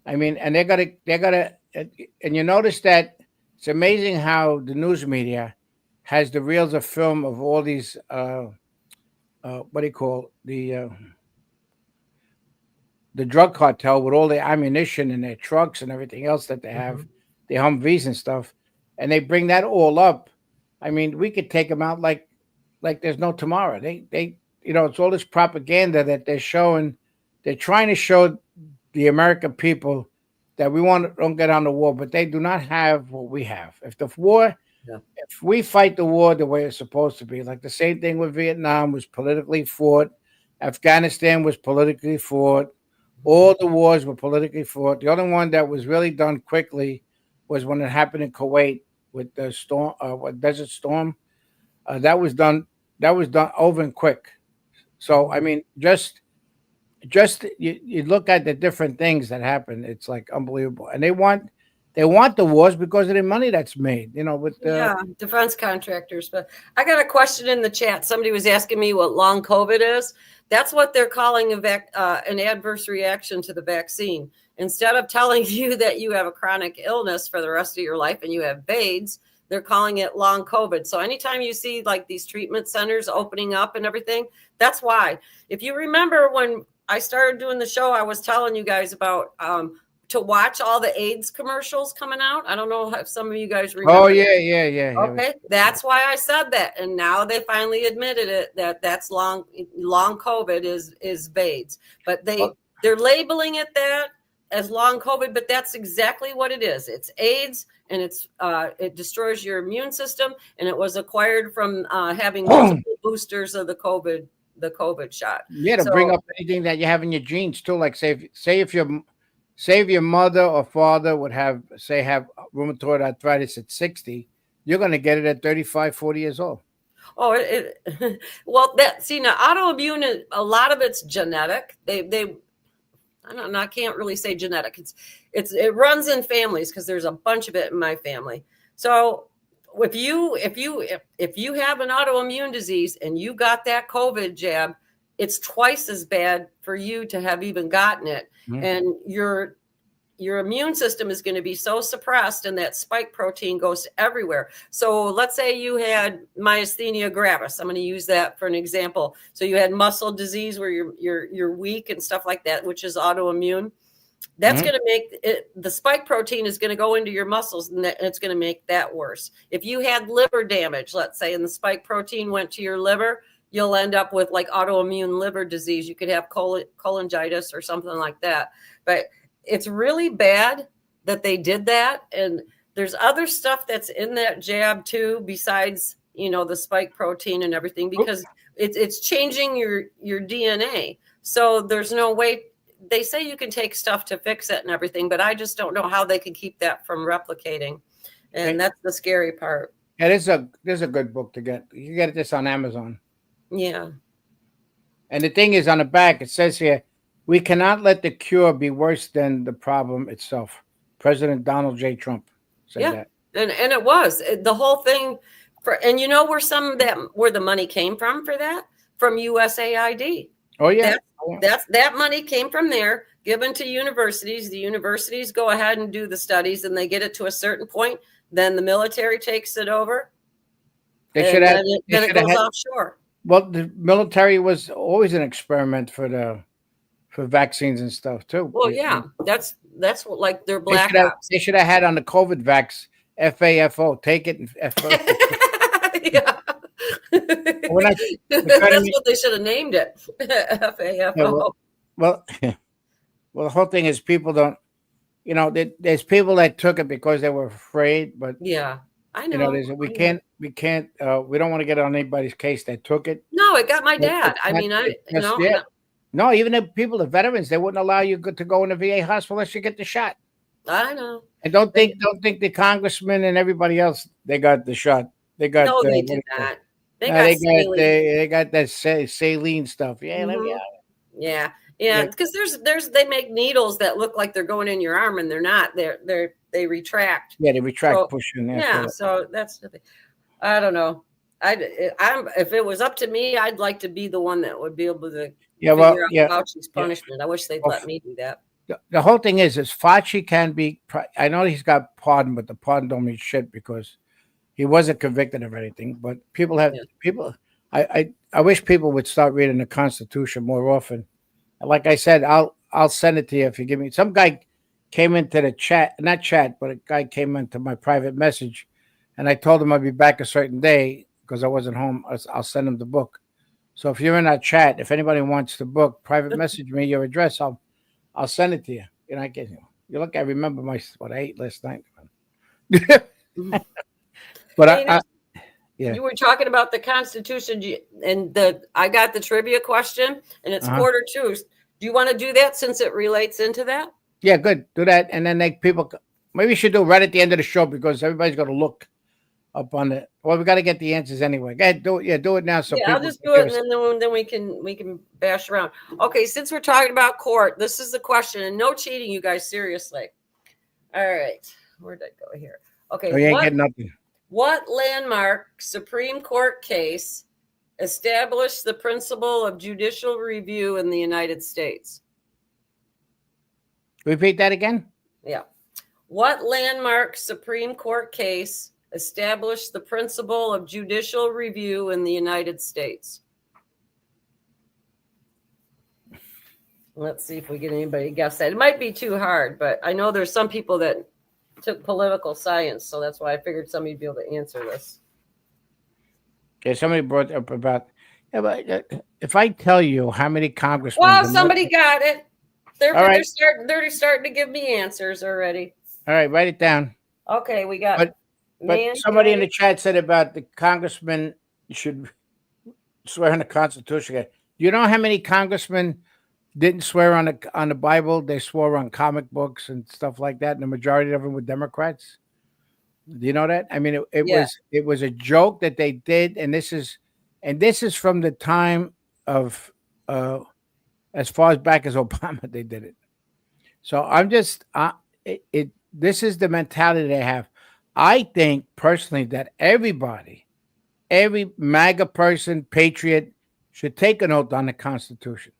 I mean, and they're gonna, and you notice that it's amazing how the news media has the reels of film of all these what do you call the drug cartel with all the ammunition and their trucks and everything else that they have, the Humvees and stuff, and they bring that all up. I mean, we could take them out like there's no tomorrow. They it's all this propaganda that they're showing. They're trying to show the American people that we don't get on the war, but they do not have what we have. If we fight the war the way it's supposed to be, like the same thing with Vietnam was politically fought, Afghanistan was politically fought, all the wars were politically fought. The only one that was really done quickly was when it happened in Kuwait with the storm, Desert Storm. That was done over and quick. So I mean, just just you look at the different things that happen. It's like unbelievable, and they want the wars because of the money that's made. With Yeah, defense contractors. But I got a question in the chat. Somebody was asking me what long COVID is. That's what they're calling an adverse reaction to the vaccine. Instead of telling you that you have a chronic illness for the rest of your life and you have AIDS, they're calling it long COVID. So anytime you see like these treatment centers opening up and everything, that's why. If you remember when I started doing the show, I was telling you guys about to watch all the AIDS commercials coming out. I don't know if some of you guys remember. Oh yeah. Okay, that's why I said that, and now they finally admitted it that's long COVID is AIDS, but they're labeling it that as long COVID, but that's exactly what it is. It's AIDS, and it destroys your immune system, and it was acquired from having multiple boosters of the COVID shot. Yeah, to bring up anything that you have in your genes too. Like say if your mother or father would have rheumatoid arthritis at 60, you're going to get it at 35, 40 years old. Oh, well, now autoimmune, a lot of it's genetic. I don't know, I can't really say genetic. It runs in families because there's a bunch of it in my family. So if you have an autoimmune disease and you got that COVID jab, it's twice as bad for you to have even gotten it. Mm-hmm. And your immune system is going to be so suppressed, and that spike protein goes everywhere. So let's say you had myasthenia gravis. I'm going to use that for an example. So you had muscle disease where you're weak and stuff like that, which is autoimmune. That's going to make it, the spike protein is going to go into your muscles, and it's going to make that worse. If you had liver damage, let's say, and the spike protein went to your liver, you'll end up with like autoimmune liver disease. You could have cholangitis or something like that. But it's really bad that they did that. And there's other stuff that's in that jab too, besides, the spike protein and everything, because it's changing your DNA. So there's no way. They say you can take stuff to fix it and everything, but I just don't know how they can keep that from replicating. And that's the scary part. Yeah, there's a good book to get. You get this on Amazon. Yeah. And the thing is, on the back, it says here, we cannot let the cure be worse than the problem itself. President Donald J. Trump said that. And it was the whole thing and where the money came from for that? From USAID. Oh, yeah. That money came from there, given to universities. The universities go ahead and do the studies, and they get it to a certain point. Then the military takes it over. Then it goes offshore. Well, the military was always an experiment for vaccines and stuff too. Well, yeah, that's what, like, their black ops. They should have had on the COVID vax FAFO. Take it and FO. Yeah. That's what they should have named it. FAFO. Well, the whole thing is people don't. There's people that took it because they were afraid, but yeah, I know. We can't. We don't want to get on anybody's case that took it. No, it got my dad. No, even the veterans, they wouldn't allow you to go in the VA hospital unless you get the shot. I know. And don't think the congressmen and everybody else, they got the shot. They got they did not. They got that saline stuff. Yeah, mm-hmm. Yeah. Because they make needles that look like they're going in your arm, and they're not. They retract. Yeah, they retract, pushing. Yeah, so that's the thing. I don't know. If it was up to me, I'd like to be the one that would be able to figure out Fauci's punishment. I wish they'd let me do that. The whole thing is Fauci can be. I know he's got pardon, but the pardon don't mean shit because he wasn't convicted of anything. But people. I wish people would start reading the Constitution more often. Like I said, I'll send it to you if you give me. Some guy came into the chat, not chat, but a guy came into my private message, and I told him I'd be back a certain day because I wasn't home. I'll send him the book. So if you're in that chat, if anybody wants the book, private message me your address. I'll send it to you. I get you. You look, I remember what I ate last night. But you were talking about the Constitution, and I got the trivia question, and it's 1:45. Do you want to do that since it relates into that? Yeah, good. Do that, and then maybe you should do it right at the end of the show because everybody's going to look up on the. Well, we got to get the answers anyway. Go ahead, do it. Yeah, do it now. So Yeah, I'll people just can do it, give and us- then we can bash around. Okay, since we're talking about court, this is the question, and no cheating, you guys. Seriously. All right, where did I go here? Okay, Oh, you ain't getting nothing. what landmark Supreme Court case established the principle of judicial review in the United States? Repeat that again. Yeah. What landmark Supreme Court case established the principle of judicial review in the United States? Let's see if we get anybody to guess that. It might be too hard, but I know there's some people that took political science, so that's why I figured somebody would be able to answer this. Okay, somebody brought up about. Yeah, but if I tell you how many congressmen. Well, the- somebody got it. They're, All right. they're starting to give me answers already. All right, write it down. Okay, we got. But somebody in the chat said about the congressman should swear on the Constitution. Do you know how many congressmen didn't swear on the Bible? They swore on comic books and stuff like that, and the majority of them were Democrats. Do you know that? I mean, Yeah. it was a joke that they did, and this is from the time of as far as back as Obama they did it. So I'm just this is the mentality they have. I think personally that every MAGA person, patriot, should take an oath on the Constitution.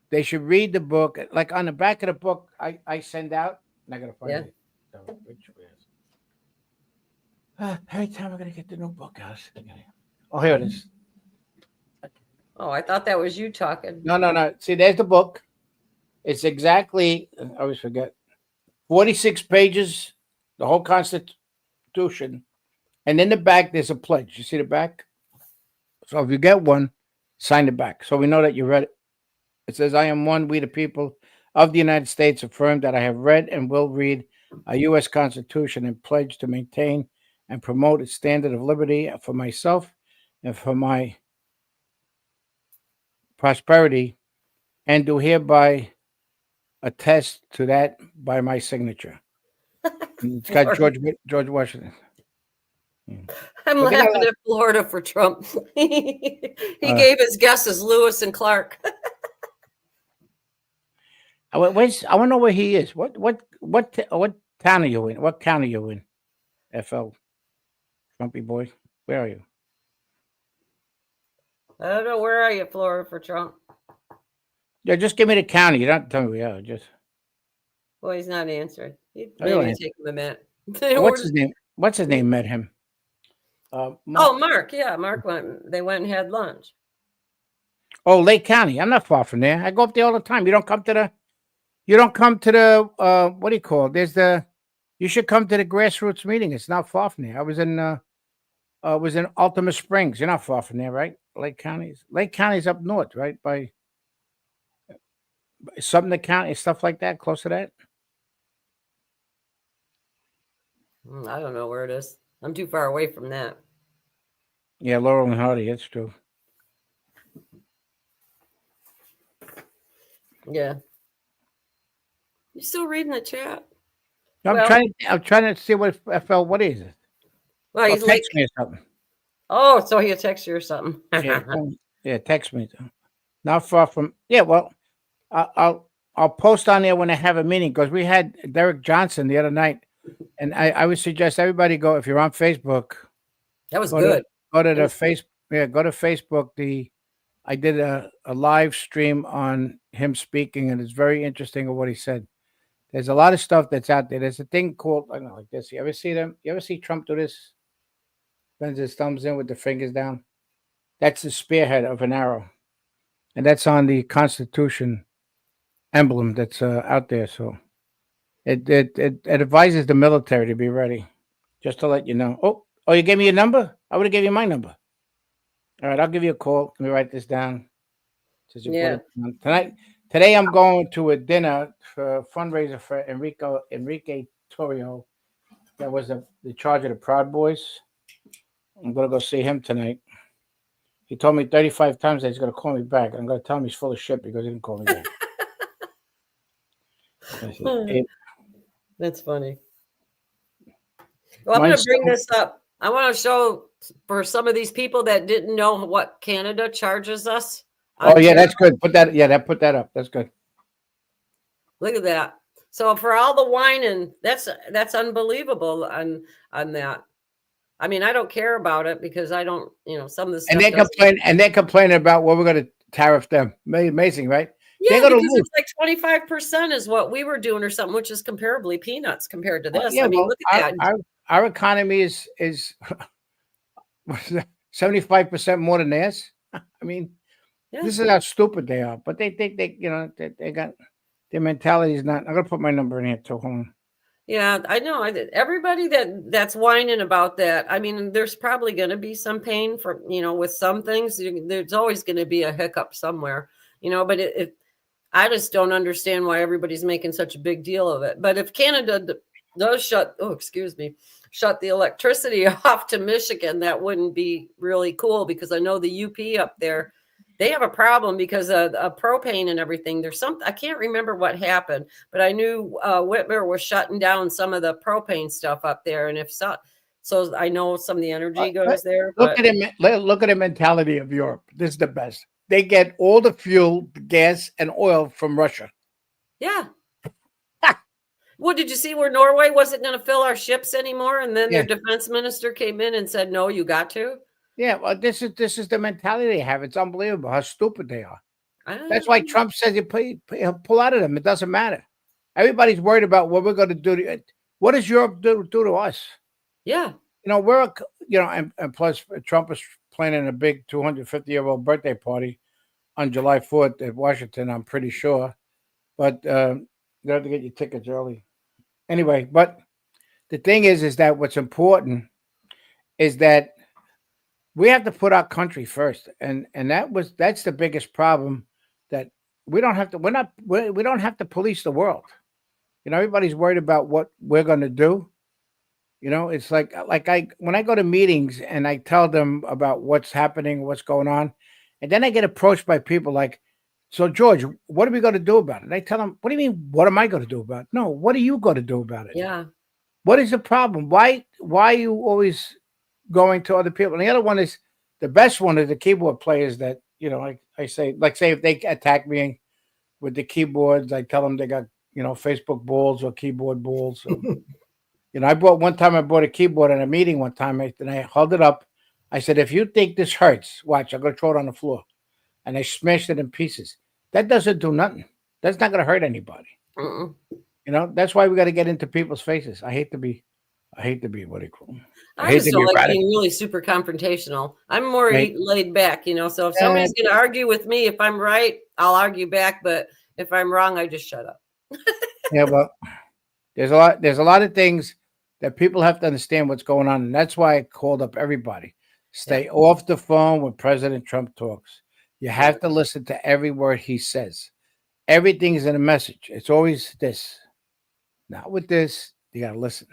They should read the book. Like on the back of the book I send out. I'm not gonna find it. Every time I'm gonna get the new book out. Oh, here it is. Oh, I thought that was you talking. No. See, there's the book. It's exactly, I always forget, 46 pages, the whole Constitution. And in the back, there's a pledge. You see the back? So if you get one, sign the back. So we know that you read it. It says, I am one, we the people of the United States affirm that I have read and will read a U.S. Constitution and pledge to maintain and promote its standard of liberty for myself and for my prosperity, and do hereby attest to that by my signature. It's got George Washington. I'm Look at laughing that. at Florida for Trump. He gave his guesses, Lewis and Clark. I want to know where he is. What town are you in? What county are you in? FL, Trumpy boy, where are you? I don't know. Where are you, Florida for Trump? Yeah, just give me the county. You don't have to tell me where you are. Just Well, he's not answering. Maybe don't it'll take him a minute. what's his name? What's his name? Met him. Oh, Mark. Yeah, Mark went. They went and had lunch. Oh, Lake County. I'm not far from there. I go up there all the time. You don't come to the what do you call it? You should come to the grassroots meeting. It's not far from there. I was in Ultimate Springs. You're not far from there, right? Lake County's up north, right? By Sumner County, stuff like that, close to that. I don't know where it is. I'm too far away from that. Yeah, Laurel and Hardy, that's true. Yeah. You still reading the chat? I'm Well- trying to see what is it? Well, Oh, he's like, text me or something. oh, so he'll text you or something. Yeah, text me. Not far from. Yeah, well, I'll post on there when I have a meeting because we had Derek Johnson the other night, and I would suggest everybody go if you're on Facebook. That was Go good. Go to the That was- face. Yeah, go to Facebook. I did a live stream on him speaking, and it's very interesting of what he said. There's a lot of stuff that's out there. There's a thing called I don't know like this. You ever see them? You ever see Trump do this? Bends his thumbs in with the fingers down. That's the spearhead of an arrow, and that's on the Constitution emblem that's out there. So it advises the military to be ready. Just to let you know. Oh, you gave me your number? I would have given you my number. All right, I'll give you a call. Let me write this down. Since you put Yeah. it down. Today I'm going to a dinner for a fundraiser for Enrique Torrio. That was the charge of the Proud Boys. I'm gonna go see him tonight. He told me 35 times that he's gonna call me back. I'm gonna tell him he's full of shit because he didn't call me back. I said, "Hey, That's funny. Well, I'm going Mine's to bring still- this up. I want to show for some of these people that didn't know what Canada charges us. Oh on yeah, tariff. that's good. Put that. Yeah, put that up. That's good. Look at that. So for all the whining, that's unbelievable on that. I mean, I don't care about it because I don't, some of the stuff. And they're complaining about what we're going to tariff them. Amazing, right? Yeah, they're going to because lose. it's like 25% is what we were doing or something, which is comparably peanuts compared to this. Yeah, I mean, well, look at that. our economy is 75% more than theirs. I mean, Yeah. this is how stupid they are. But they they got their mentality is not. I'm gonna put my number in here too. Hold on. Yeah, I know. Everybody that's whining about that. I mean, there's probably going to be some pain for with some things. There's always going to be a hiccup somewhere, But I just don't understand why everybody's making such a big deal of it. But if Canada does shut the electricity off to Michigan, that wouldn't be really cool because I know the UP up there, they have a problem because of propane and everything. There's something, I can't remember what happened, but I knew Whitmer was shutting down some of the propane stuff up there. And if so I know some of the energy goes there. Look at it. Look at the mentality of Europe. This is the best. They get all the fuel, gas, and oil from Russia. Yeah. Well, did you see where Norway wasn't going to fill our ships anymore? And then their defense minister came in and said, no, you got to. Yeah, well, this is the mentality they have. It's unbelievable how stupid they are. That's why Trump says you pull out of them. It doesn't matter. Everybody's worried about what we're going to do. What does Europe do to us? Yeah. And plus Trump is planning a big 250-year-old birthday party on July 4th at Washington, I'm pretty sure. But you have to get your tickets early. Anyway, but the thing is that what's important is that we have to put our country first. And that's the biggest problem, that we don't have to police the world. Everybody's worried about what we're going to do. It's like when I go to meetings and I tell them about what's happening, what's going on, and then I get approached by people like, so George, what are we going to do about it? I tell them, what do you mean? What am I going to do about it? No, what are you going to do about it? Yeah. What is the problem? Why are you always going to other people? And the other one is, the best one is the keyboard players that, I say, if they attack me with the keyboards, I tell them they got, Facebook balls or keyboard balls. Or, I bought a keyboard in a meeting one time, and I held it up. I said, if you think this hurts, watch, I'm going to throw it on the floor. And I smashed it in pieces. That doesn't do nothing. That's not going to hurt anybody. That's why we got to get into people's faces. I hate to be what do you call them? I just don't like being really super confrontational. I'm more laid back, So if somebody's going to argue with me, if I'm right, I'll argue back. But if I'm wrong, I just shut up. Yeah, well, there's a lot of things that people have to understand what's going on. And that's why I called up everybody. Stay off the phone when President Trump talks. You have to listen to every word he says. Everything is in a message. It's always this. Not with this. You got to listen.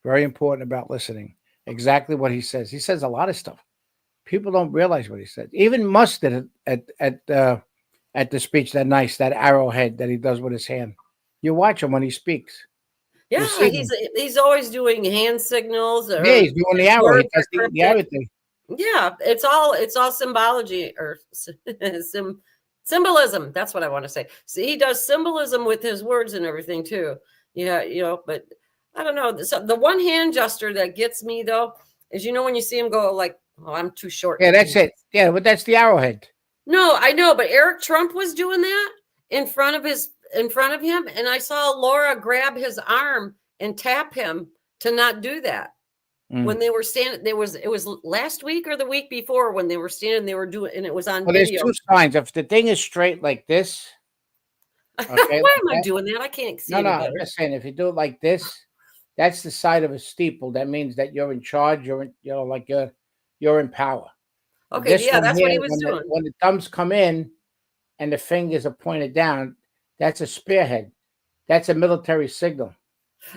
Very important about listening. Exactly what he says. He says a lot of stuff. People don't realize what he said. Even Musk did it at the speech that arrowhead that he does with his hand. You watch him when he speaks. Yeah, he's always doing hand signals. Yeah, he's doing the arrow. He does the arrow thing. Yeah, it's all symbology or symbolism. That's what I want to say. See, he does symbolism with his words and everything too. Yeah, but I don't know. The one hand gesture that gets me though is when you see him go like, "Oh, I'm too short." Yeah, that's it. Yeah, but that's the arrowhead. No, I know, but Eric Trump was doing that in front of him, and I saw Laura grab his arm and tap him to not do that. When they were standing, it was last week or the week before when they were standing, they were doing, and it was on video. There's two signs. If the thing is straight like this, okay, why am I doing that? I can't see. No, I'm just saying, if you do it like this, that's the side of a steeple. That means that you're in charge. You're in power. Okay, that's what he was doing. When the thumbs come in and the fingers are pointed down, that's a spearhead. That's a military signal.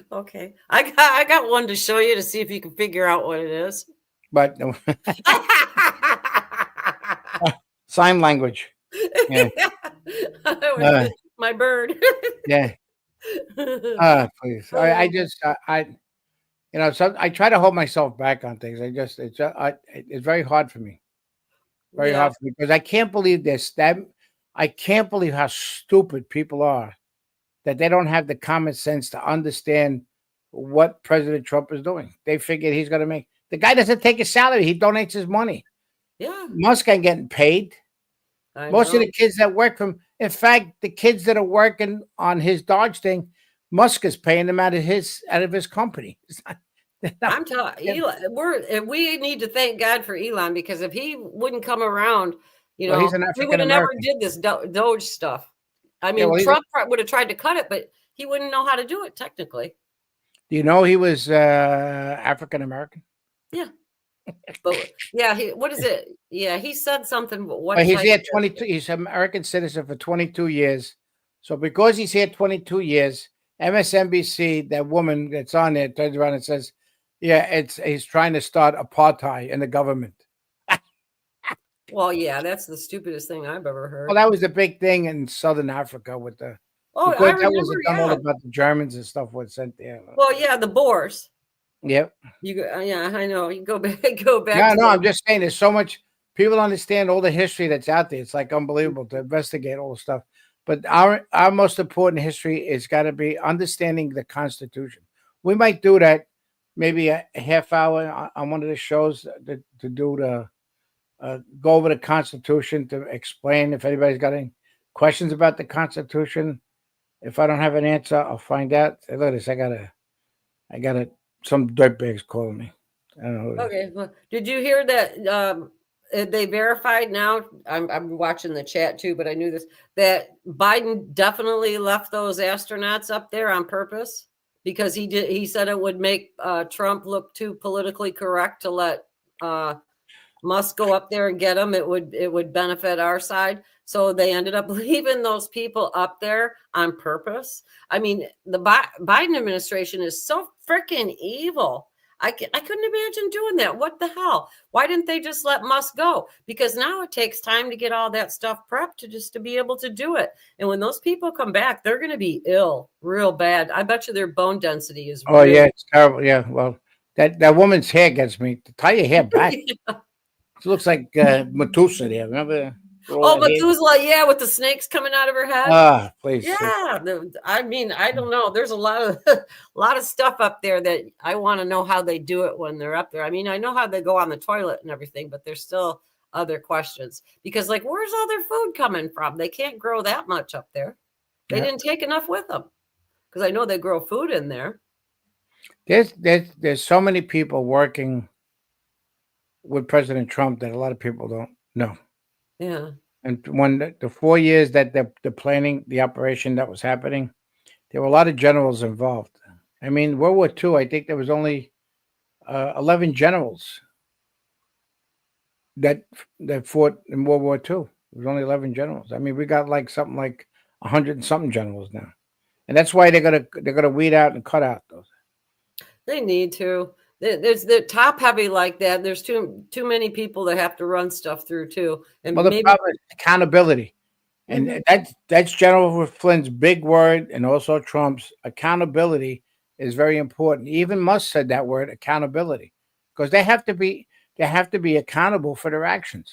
Okay, I got one to show you to see if you can figure out what it is. But sign language. Yeah. My bird. Yeah. Please. You know, so I try to hold myself back on things. It's very hard for me. Very Yeah. hard for me because I can't believe this. I can't believe how stupid people are that they don't have the common sense to understand what President Trump is doing. They figured he's going to make the guy doesn't take his salary; he donates his money. Yeah. Musk ain't getting paid. I Most know. of the kids that work from, in fact, the kids that are working on his Dodge thing, Musk is paying them out of his company. I'm telling Elon, we need to thank God for Elon, because if he wouldn't come around, Well, he's an we would have never African-American. did this Doge stuff. I Yeah, mean, well, Trump would have tried to cut it, but he wouldn't know how to do it technically. Do you know he was African American? But yeah, what is it? Yeah, he said something. But what But he's type here of- 22. He's an American citizen for 22 years. So because he's here 22 years, MSNBC, that woman that's on there, turns around and says, "Yeah, he's trying to start apartheid in the government." Well, yeah, that's the stupidest thing I've ever heard. Well, that was the big thing in Southern Africa with the Oh, because I that was remember. done all Yeah. about the Germans and stuff was sent there. Well, yeah, the Boers. Yep. You go, yeah, I know. You go back, go back. No, to no, the- I'm just saying there's so much people understand all the history that's out there. It's like unbelievable to investigate all the stuff. But our most important history is got to be understanding the Constitution. We might do that maybe a half hour on one of the shows to do the go over the Constitution to explain if anybody's got any questions about the Constitution. If I don't have an answer, I'll find out. Hey, look at this. I got some dirtbags calling me. I don't know. Who it is. Okay. Well, did you hear that they verified now? I'm watching the chat too, but I knew this, that Biden definitely left those astronauts up there on purpose because he said it would make Trump look too politically correct to let Musk go up there and get them. It would benefit our side. So they ended up leaving those people up there on purpose. I mean, the Biden administration is so freaking evil. I couldn't imagine doing that. What the hell? Why didn't they just let Musk go? Because now it takes time to get all that stuff prepped to be able to do it. And when those people come back, they're going to be ill, real bad. I bet you their bone density is. Oh yeah, it's terrible. Yeah, well, that woman's hair gets me. Tie your hair back. It looks like Methuselah there. Remember? Oh, Methuselah, yeah, with the snakes coming out of her head. Ah, please. Yeah, I mean, I don't know. There's a lot of stuff up there that I want to know how they do it when they're up there. I mean, I know how they go on the toilet and everything, but there's still other questions because, like, where's all their food coming from? They can't grow that much up there. They didn't take enough with them because I know they grow food in there. There's so many people working with President Trump that a lot of people don't know. Yeah. And when the 4 years that the planning, the operation that was happening, there were a lot of generals involved. I mean, World War II, I think there was only 11 generals that fought in World War II. There was only 11 generals. I mean, we got like something like 100 and something generals now, and that's why they're gonna weed out and cut out those. They need to. They're top heavy like that. There's too many people that have to run stuff through too. And Well, the maybe problem is accountability, and that's General Flynn's big word, and also Trump's accountability is very important. Even Musk said that word, accountability, because they have to be accountable for their actions.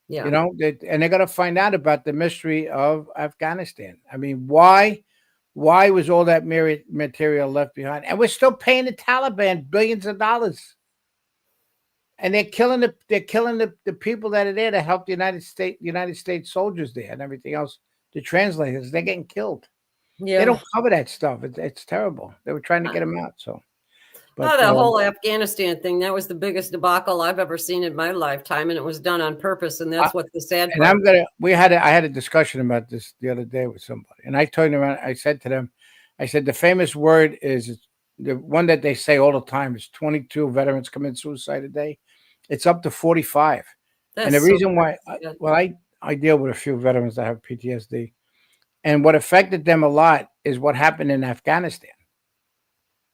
yeah. You know, and they're going to find out about the mystery of Afghanistan. I mean, why was all that material left behind? And we're still paying the Taliban billions of dollars, and they're killing the people that are there to help the United States soldiers there and everything else. The translators, they're getting killed. Yeah. They don't cover that stuff. It's terrible. They were trying to get them out. So, That whole Afghanistan thing, that was the biggest debacle I've ever seen in my lifetime, and it was done on purpose. And that's what's the sad and part. I had a discussion about this the other day with somebody, and I turned around, I said to them, I said, the famous word is the one that they say all the time is 22 veterans commit suicide a day. It's up to 45. And the reason why, I deal with a few veterans that have PTSD, and what affected them a lot is what happened in Afghanistan.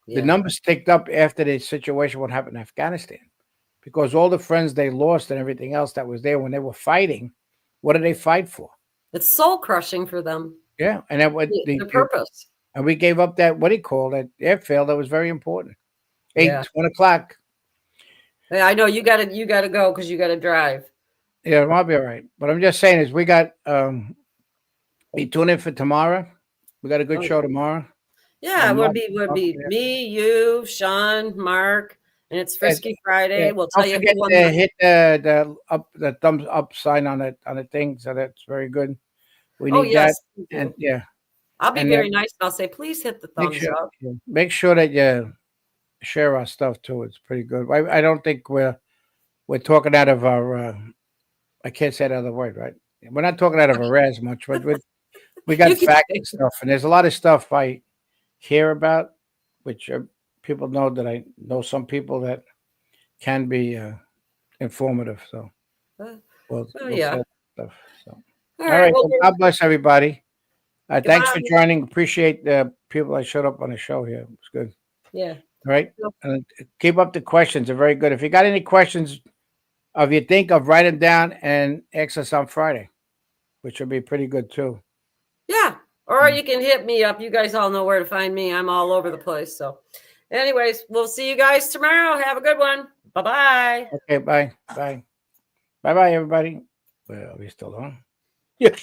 The numbers ticked up after the situation, what happened in Afghanistan, because all the friends they lost and everything else that was there when they were fighting, what did they fight for? It's soul crushing for them. Yeah, and The purpose. and we gave up that what he called that airfield that was very important. Yeah. 1 o'clock. Yeah, I know you gotta go because you gotta drive. Yeah, I'll be all right. But I'm just saying is we got be tuned in for tomorrow. We got a good Oh, show tomorrow. Yeah, And it would Mark- be yeah. me, you, Sean, Mark, and it's Frisky Friday. Yeah, We'll tell don't you forget who won to the. hit the thumbs up sign on the thing, so that's very good. We Oh need that, yes, thank you. and yeah, I'll be and very nice. And I'll say, please hit the make thumbs sure up. make sure that you share our stuff too. It's pretty good. I don't think we're talking out of our. I can't say the other word, right? We're not talking out of our ass much, but we got You can facts say and stuff, and there's a lot of stuff I hear about, which people know that I know some people that can be informative. So we'll yeah. say stuff. So All all right. right, Well, well, God bless everybody. Thanks for goodbye. joining. Appreciate the people that showed up on the show here. It was good. Yeah. All right, Yep. and keep up the questions. They're very good. If you got any questions, if you think of, write them down and ask us on Friday, which will be pretty good too. Yeah. Or you can hit me up. You guys all know where to find me. I'm all over the place. So, anyways, we'll see you guys tomorrow. Have a good one. Bye-bye. Okay, bye, everybody. Well, are we still on? Yeah.